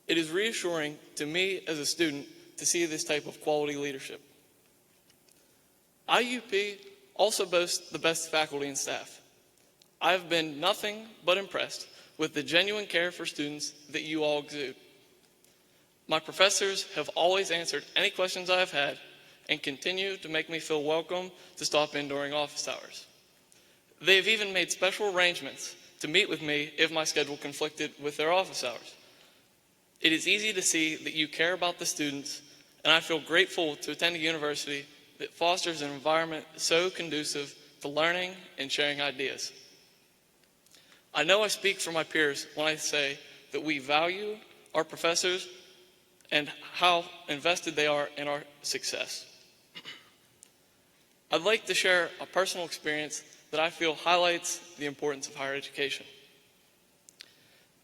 It is reassuring to me as a student to see this type of quality leadership. IUP also boasts the best faculty and staff. I've been nothing but impressed with the genuine care for students that you all exude. My professors have always answered any questions I have had and continue to make me feel welcome to stop in during office hours. They have even made special arrangements to meet with me if my schedule conflicted with their office hours. It is easy to see that you care about the students, and I feel grateful to attend a university that fosters an environment so conducive to learning and sharing ideas. I know I speak for my peers when I say that we value our professors and how invested they are in our success. I'd like to share a personal experience that I feel highlights the importance of higher education.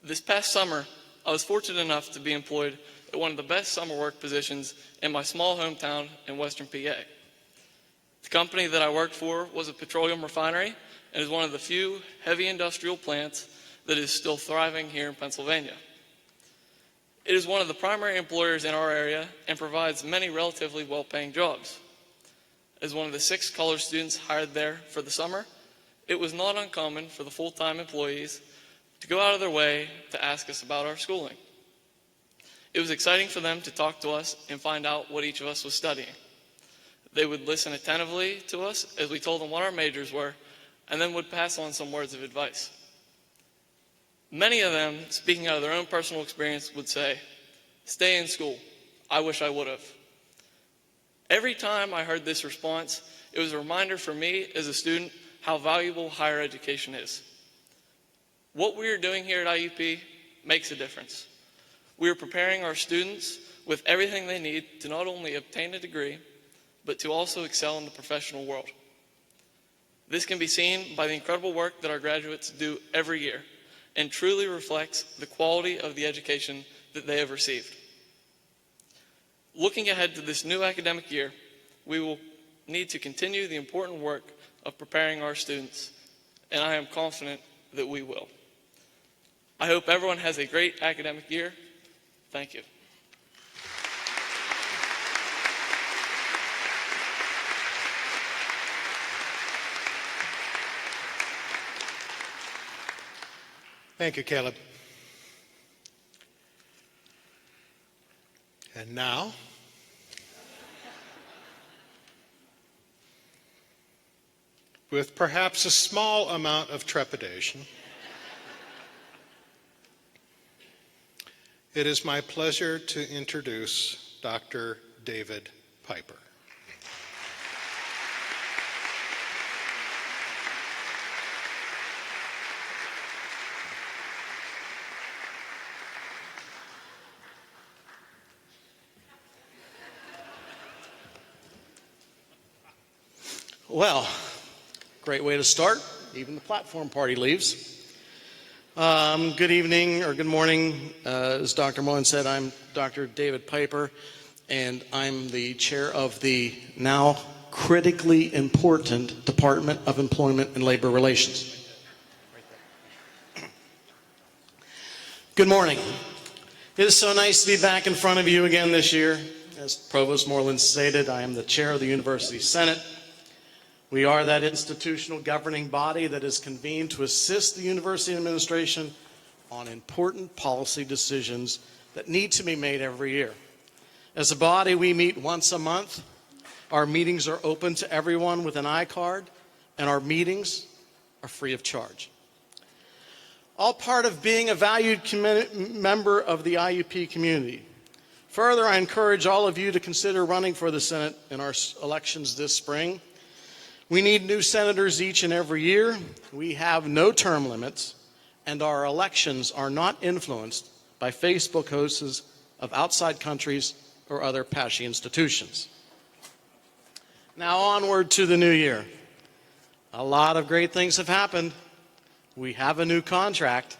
This past summer, I was fortunate enough to be employed at one of the best summer work positions in my small hometown in Western PA. The company that I worked for was a petroleum refinery and is one of the few heavy industrial plants that is still thriving here in Pennsylvania. It is one of the primary employers in our area and provides many relatively well-paying jobs. As one of the 6 college students hired there for the summer, it was not uncommon for the full-time employees to go out of their way to ask us about our schooling. It was exciting for them to talk to us and find out what each of us was studying. They would listen attentively to us as we told them what our majors were, and then would pass on some words of advice. Many of them, speaking out of their own personal experience, would say, "Stay in school. I wish I would have." Every time I heard this response, it was a reminder for me as a student how valuable higher education is. What we are doing here at IUP makes a difference. We are preparing our students with everything they need to not only obtain a degree, but to also excel in the professional world. This can be seen by the incredible work that our graduates do every year and truly reflects the quality of the education that they have received. Looking ahead to this new academic year, we will need to continue the important work of preparing our students, and I am confident that we will. I hope everyone has a great academic year. Thank you. Thank you, Caleb. And now, with perhaps a small amount of trepidation, it is my pleasure to introduce Dr. David Piper. Well, great way to start. Even the platform party leaves. Good evening or good morning. As Dr. Mullen said, I'm Dr. David Piper, and I'm the chair of the now critically important Department of Employment and Labor Relations. Good morning. It is so nice to be back in front of you again this year. As Provost Moreland stated, I am the chair of the University Senate. We are that institutional governing body that is convened to assist the university administration on important policy decisions that need to be made every year. As a body, we meet once a month. Our meetings are open to everyone with an I-card, and our meetings are free of charge. All part of being a valued member of the IUP community. Further, I encourage all of you to consider running for the Senate in our elections this spring. We need new senators each and every year. We have no term limits, and our elections are not influenced by Facebook hosts of outside countries or other patchy institutions. Now onward to the new year. A lot of great things have happened. We have a new contract.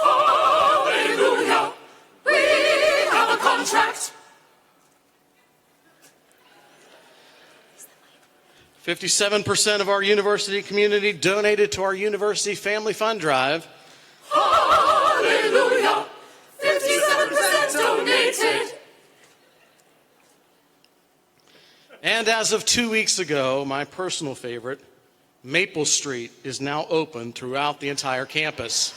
Hallelujah! We have a contract! 57% of our university community donated to our University Family Fund Drive. Hallelujah! 57% donated! And as of 2 weeks ago, my personal favorite, Maple Street, is now open throughout the entire campus.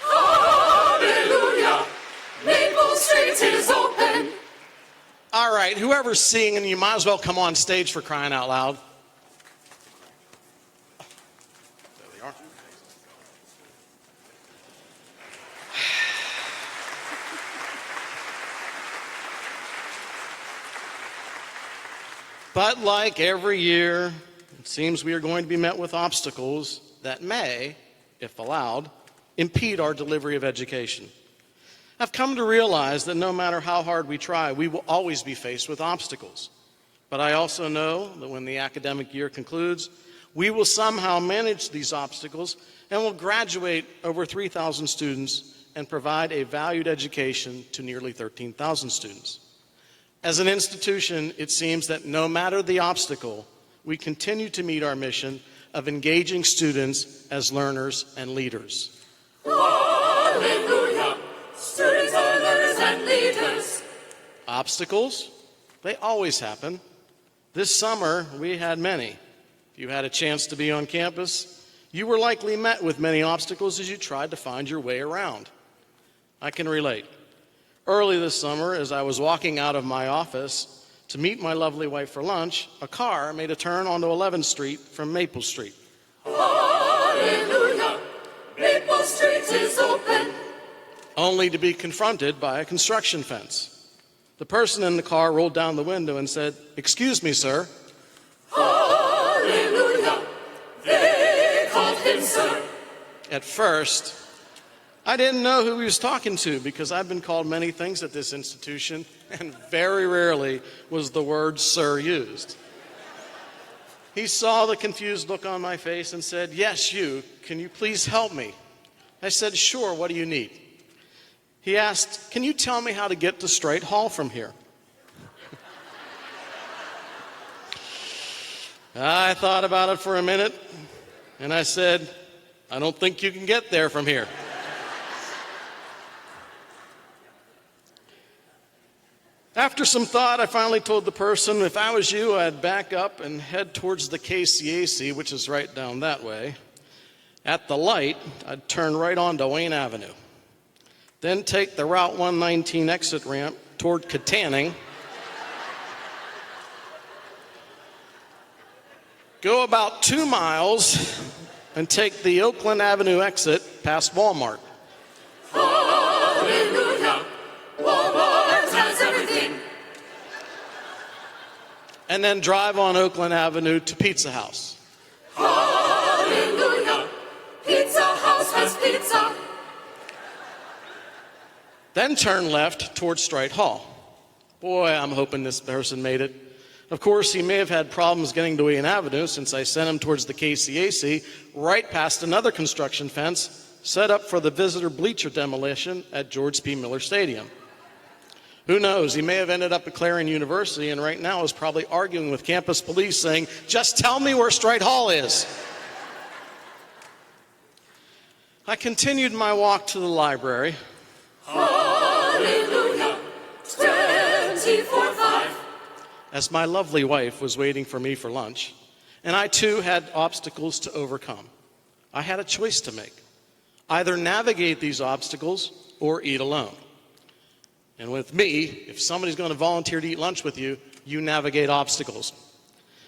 Hallelujah! Maple Street is open! All right, whoever's singing, you might as well come on stage for crying out loud. There they are. But like every year, it seems we are going to be met with obstacles that may, if allowed, impede our delivery of education. I've come to realize that no matter how hard we try, we will always be faced with obstacles. But I also know that when the academic year concludes, we will somehow manage these obstacles and will graduate over 3,000 students and provide a valued education to nearly 13,000 students. As an institution, it seems that no matter the obstacle, we continue to meet our mission of engaging students as learners and leaders. Hallelujah! Students are learners and leaders. Obstacles? They always happen. This summer, we had many. If you had a chance to be on campus, you were likely met with many obstacles as you tried to find your way around. I can relate. Early this summer, as I was walking out of my office to meet my lovely wife for lunch, a car made a turn onto 11th Street from Maple Street. Hallelujah! Maple Street is open. Only to be confronted by a construction fence. The person in the car rolled down the window and said, "Excuse me, sir." Hallelujah! They called him sir. At first, I didn't know who he was talking to because I've been called many things at this institution, and very rarely was the word sir used. He saw the confused look on my face and said, "Yes, you. Can you please help me?" I said, "Sure, what do you need?" He asked, "Can you tell me how to get to Straight Hall from here?" I thought about it for a minute, and I said, "I don't think you can get there from here." After some thought, I finally told the person, if I was you, I'd back up and head towards the KCAC, which is right down that way. At the light, I'd turn right onto Wayne Avenue. Then take the Route 119 exit ramp toward Katanning. Go about 2 miles and take the Oakland Avenue exit past Walmart. Hallelujah! Walmart has everything. And then drive on Oakland Avenue to Pizza House. Hallelujah! Pizza House has pizza. Then turn left towards Straight Hall. Boy, I'm hoping this person made it. Of course, he may have had problems getting to Wayne Avenue since I sent him towards the KCAC, right past another construction fence set up for the visitor bleacher demolition at George P. Miller Stadium. Who knows, he may have ended up at Clarion University and right now is probably arguing with campus police saying, "Just tell me where Straight Hall is." I continued my walk to the library. Hallelujah! 24/5. As my lovely wife was waiting for me for lunch, and I too had obstacles to overcome. I had a choice to make. Either navigate these obstacles or eat alone. And with me, if somebody's going to volunteer to eat lunch with you, you navigate obstacles.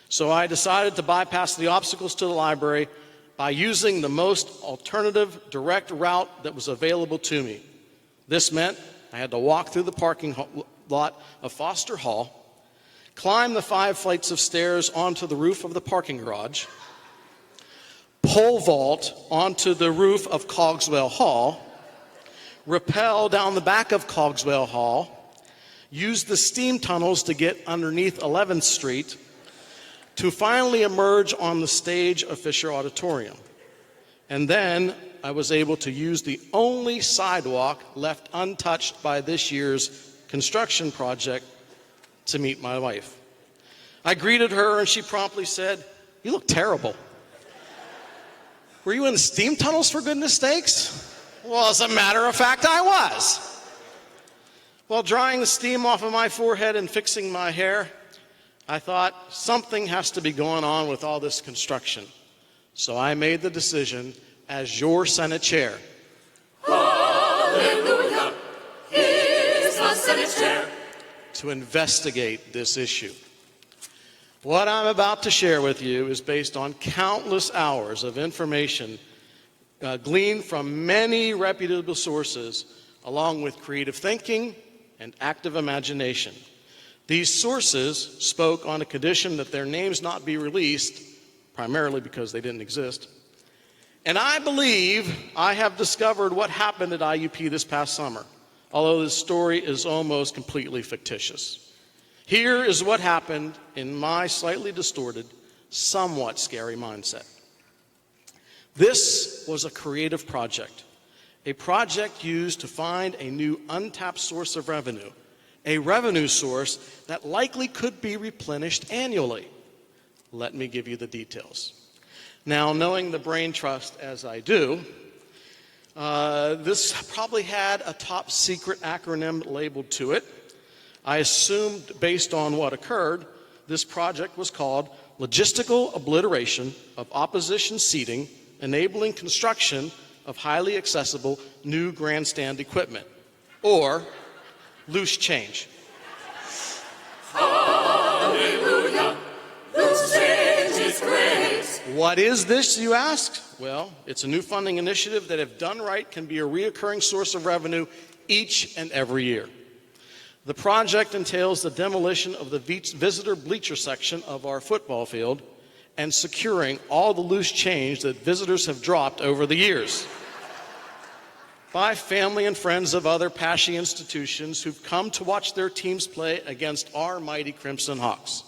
So I decided to bypass the obstacles to the library by using the most alternative direct route that was available to me. This meant I had to walk through the parking lot of Foster Hall, climb the 5 flights of stairs onto the roof of the parking garage, pole vault onto the roof of Cogswell Hall, rappel down the back of Cogswell Hall, use the steam tunnels to get underneath 11th Street, to finally emerge on the stage of Fisher Auditorium. And then I was able to use the only sidewalk left untouched by this year's construction project to meet my wife. I greeted her and she promptly said, "You look terrible. Were you in the steam tunnels, for goodness sakes?" Well, as a matter of fact, I was. While drying the steam off of my forehead and fixing my hair, I thought something has to be going on with all this construction. So I made the decision as your Senate chair. Hallelujah! He's the Senate chair. To investigate this issue. What I'm about to share with you is based on countless hours of information gleaned from many reputable sources, along with creative thinking and active imagination. These sources spoke on a condition that their names not be released, primarily because they didn't exist. And I believe I have discovered what happened at IUP this past summer. although this story is almost completely fictitious. Here is what happened in my slightly distorted, somewhat scary mindset. This was a creative project, a project used to find a new untapped source of revenue, a revenue source that likely could be replenished annually. Let me give you the details. Now, knowing the brain trust as I do, this probably had a top secret acronym labeled to it. I assumed, based on what occurred, this project was called Logistical Obliteration of Opposition Seating, Enabling Construction of Highly Accessible New Grandstand Equipment, or Loose Change. Hallelujah, loose change is great. What is this, you ask? Well, it's a new funding initiative that, if done right, can be a reoccurring source of revenue each and every year. The project entails the demolition of the visitor bleacher section of our football field and securing all the loose change that visitors have dropped over the years by family and friends of other Paschy institutions who've come to watch their teams play against our mighty Crimson Hawks.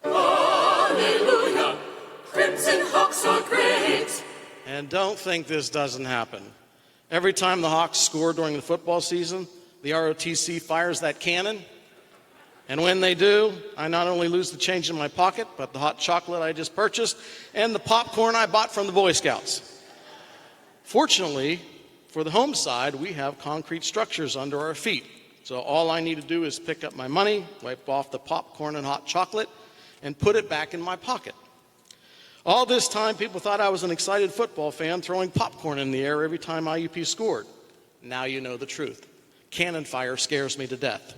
Hallelujah, Crimson Hawks are great. And don't think this doesn't happen. Every time the Hawks score during the football season, the ROTC fires that cannon. And when they do, I not only lose the change in my pocket, but the hot chocolate I just purchased and the popcorn I bought from the Boy Scouts. Fortunately, for the home side, we have concrete structures under our feet. So all I need to do is pick up my money, wipe off the popcorn and hot chocolate, and put it back in my pocket. All this time, people thought I was an excited football fan throwing popcorn in the air every time IUP scored. Now you know the truth. Cannon fire scares me to death.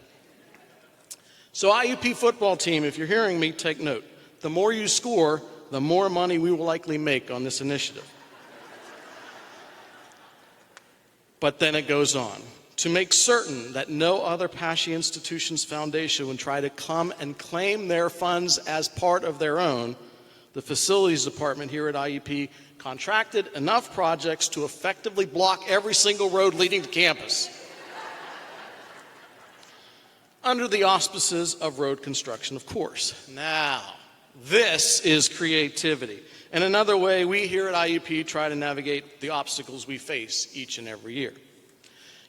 So IUP football team, if you're hearing me, take note. The more you score, the more money we will likely make on this initiative. But then it goes on. To make certain that no other Paschy Institution's foundation would try to come and claim their funds as part of their own, the facilities department here at IUP contracted enough projects to effectively block every single road leading to campus, under the auspices of road construction, of course. Now, this is creativity, and another way we here at IUP try to navigate the obstacles we face each and every year.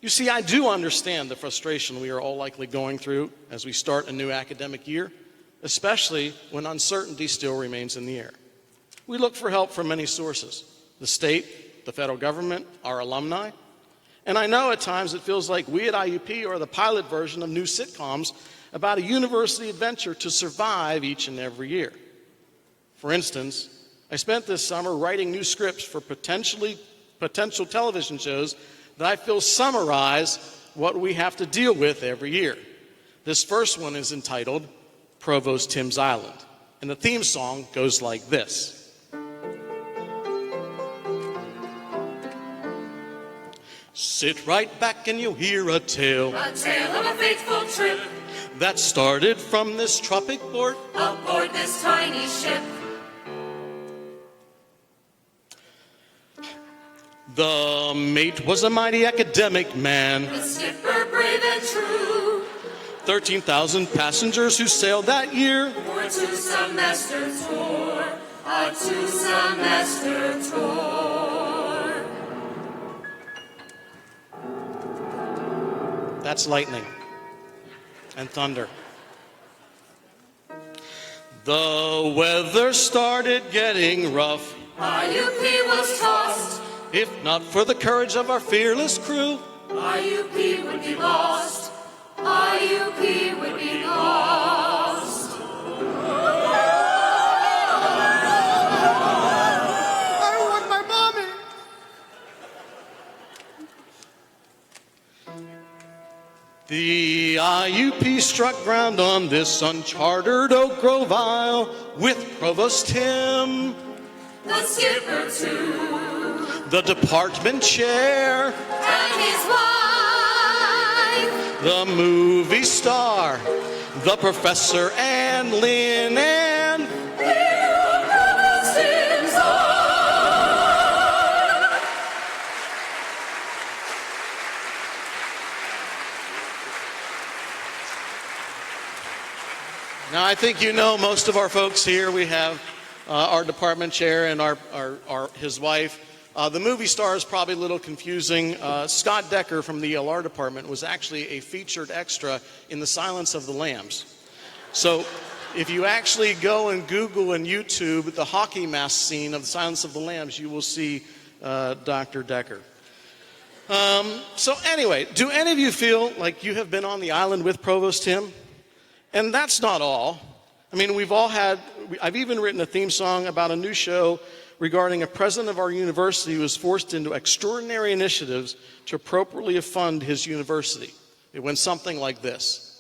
You see, I do understand the frustration we are all likely going through as we start a new academic year, especially when uncertainty still remains in the air. We look for help from many sources: the state, the federal government, our alumni. And I know at times it feels like we at IUP are the pilot version of new sitcoms about a university adventure to survive each and every year. For instance, I spent this summer writing new scripts for potential television shows that I feel summarize what we have to deal with every year. This first one is entitled Provost Tim's Island, and the theme song goes like this. Sit right back and you'll hear a tale A tale of a fateful trip that started from this tropic port aboard this tiny ship. The mate was a mighty academic man. The skipper brave and true. 13,000 passengers who sailed that year. For a two-semester tour. A two-semester tour. That's lightning and thunder. The weather started getting rough. IUP was tossed. If not for the courage of our fearless crew, IUP would be lost. IUP would be lost. I want my mommy. The IUP struck ground on this uncharted Oak Grove Isle with Provost Tim, The skipper too. the department chair, And his wife. the movie star, the professor, and Lynn and Here Provost Tim's Isle. I think you know most of our folks here. We have our department chair and his wife. The movie star is probably a little confusing. Scott Decker from the ELR department was actually a featured extra in The Silence of the Lambs. So if you actually go and Google and YouTube the hockey mask scene of The Silence of the Lambs, you will see Dr. Decker. So anyway, do any of you feel like you have been on the island with Provost Tim? And that's not all. I mean, I've even written a theme song about a new show regarding a president of our university who was forced into extraordinary initiatives to appropriately fund his university. It went something like this.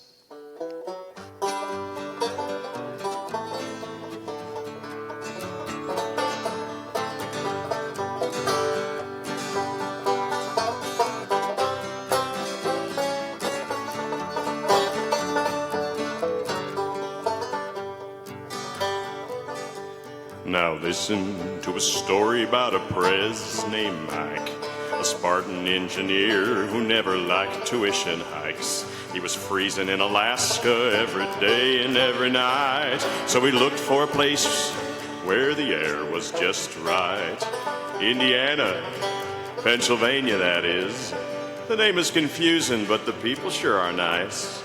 Now listen to a story about a prez named Mike, a Spartan engineer who never liked tuition hikes. He was freezing in Alaska every day and every night, so he looked for a place where the air was just right. Indiana, Pennsylvania, that is. The name is confusing, but the people sure are nice.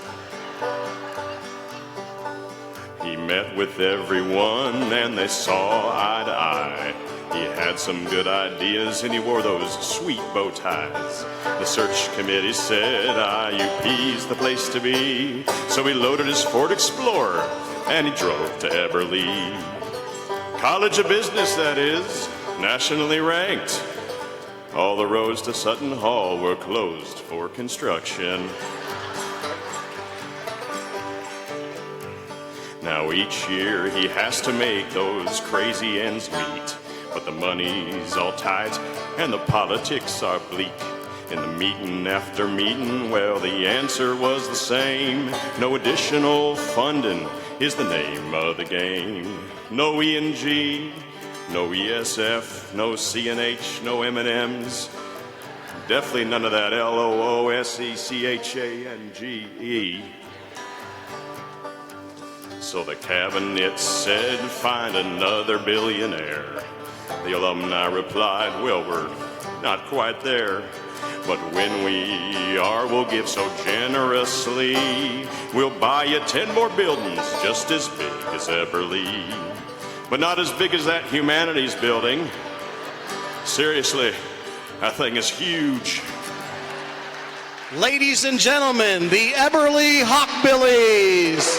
He met with everyone and they saw eye to eye. He had some good ideas and he wore those sweet bow ties. The search committee said IUP's the place to be. So he loaded his Ford Explorer and he drove to Eberly. College of Business, that is, nationally ranked. All the roads to Sutton Hall were closed for construction. Now each year he has to make those crazy ends meet, but the money's all tight and the politics are bleak. In the meeting after meeting, well, the answer was the same. No additional funding is the name of the game. No E&G, no ESF, no CNH, no M&Ms. Definitely none of that LOOSECHANGE. So the cabinet said, find another billionaire. The alumni replied, well, we're not quite there. But when we are, we'll give so generously. We'll buy you 10 more buildings just as big as Eberly. But not as big as that humanities building. Seriously, that thing is huge. Ladies and gentlemen, the Eberly Hawkbillies.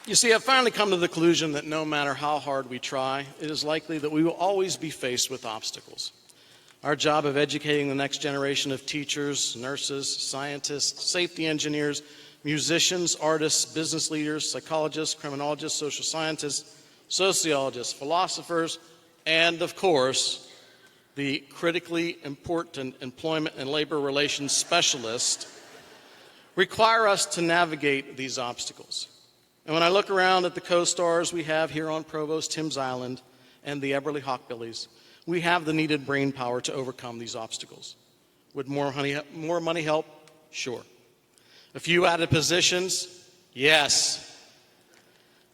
You see, I've finally come to the conclusion that no matter how hard we try, it is likely that we will always be faced with obstacles. Our job of educating the next generation of teachers, nurses, scientists, safety engineers, musicians, artists, business leaders, psychologists, criminologists, social scientists, sociologists, philosophers, and of course, the critically important employment and labor relations specialist require us to navigate these obstacles. And when I look around at the co-stars we have here on Provost Tim's Island and the Eberly Hawkbillies, we have the needed brain power to overcome these obstacles. Would more money help? Sure. A few added positions? Yes.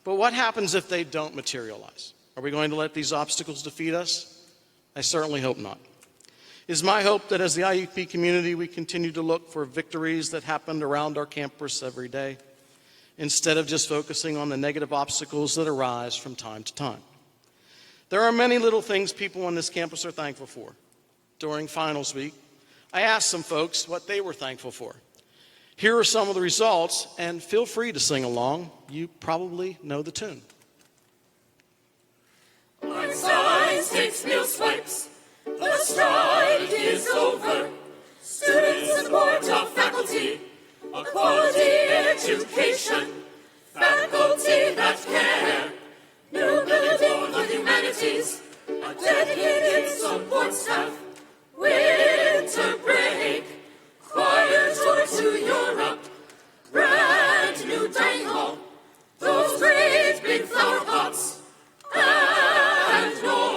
But what happens if they don't materialize? Are we going to let these obstacles defeat us? I certainly hope not. It is my hope that as the IUP community, we continue to look for victories that happen around our campus every day, instead of just focusing on the negative obstacles that arise from time to time. There are many little things people on this campus are thankful for. During finals week, I asked some folks what they were thankful for. Here are some of the results, and feel free to sing along. You probably know the tune. Einstein takes meal swipes. The strike is over. Students support our faculty. A quality education. Faculty faculty that care, new building for humanities, a dedicated support staff, winter break, choir tour to Europe, brand new dining hall, those great big flower pots, and more.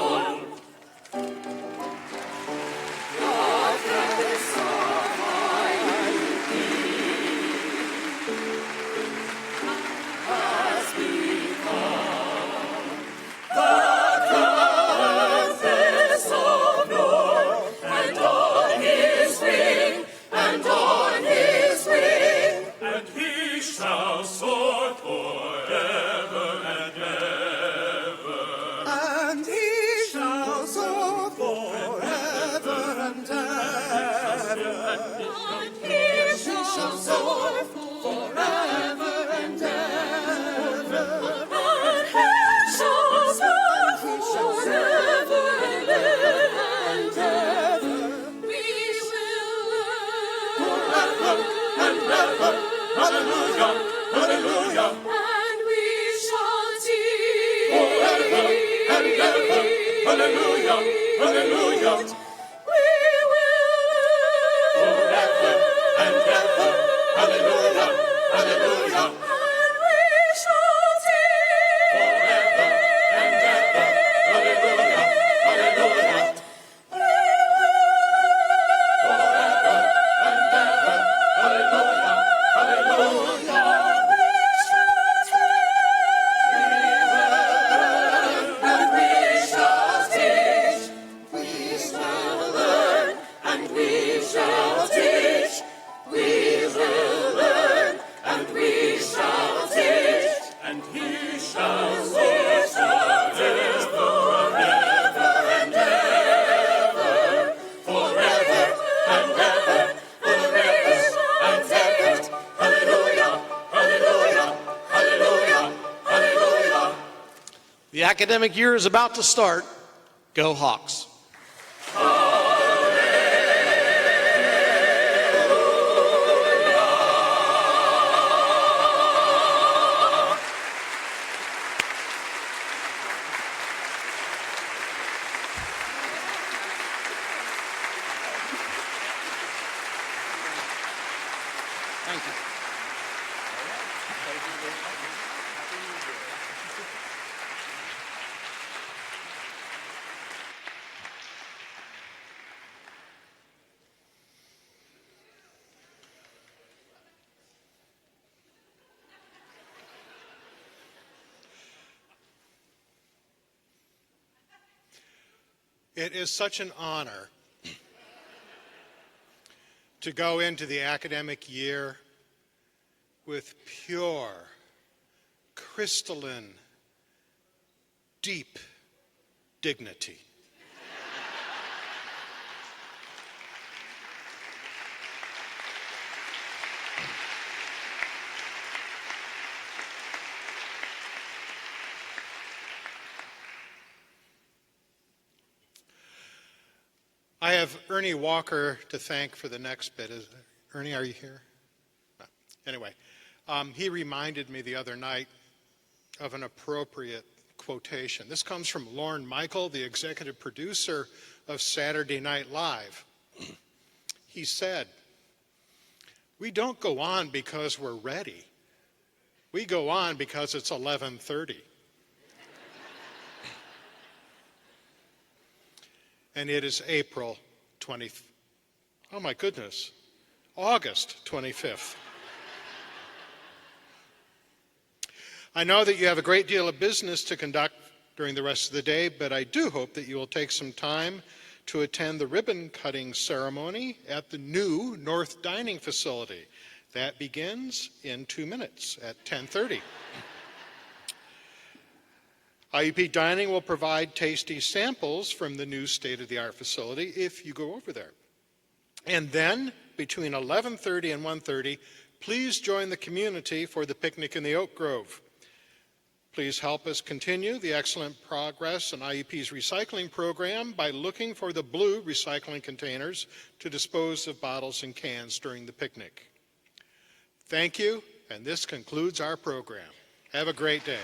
The academic year is about to start. Go Hawks. Thank you. It is such an honor to go into the academic year with pure, crystalline, deep dignity. I have Ernie Walker to thank for the next bit. Ernie, are you here? No. Anyway, he reminded me the other night of an appropriate quotation. This comes from Lorne Michael, the executive producer of Saturday Night Live. He said, "We don't go on because we're ready. We go on because it's 11:30. And it is April 20th. Oh my goodness, August 25th. I know that you have a great deal of business to conduct during the rest of the day, but I do hope that you will take some time to attend the ribbon cutting ceremony at the new North Dining Facility. That begins in 2 minutes at 10:30. IUP Dining will provide tasty samples from the new state-of-the-art facility if you go over there. And then, between 11:30 and 1:30, please join the community for the picnic in the Oak Grove. Please help us continue the excellent progress in IUP's recycling program by looking for the blue recycling containers to dispose of bottles and cans during the picnic. Thank you, and this concludes our program. Have a great day.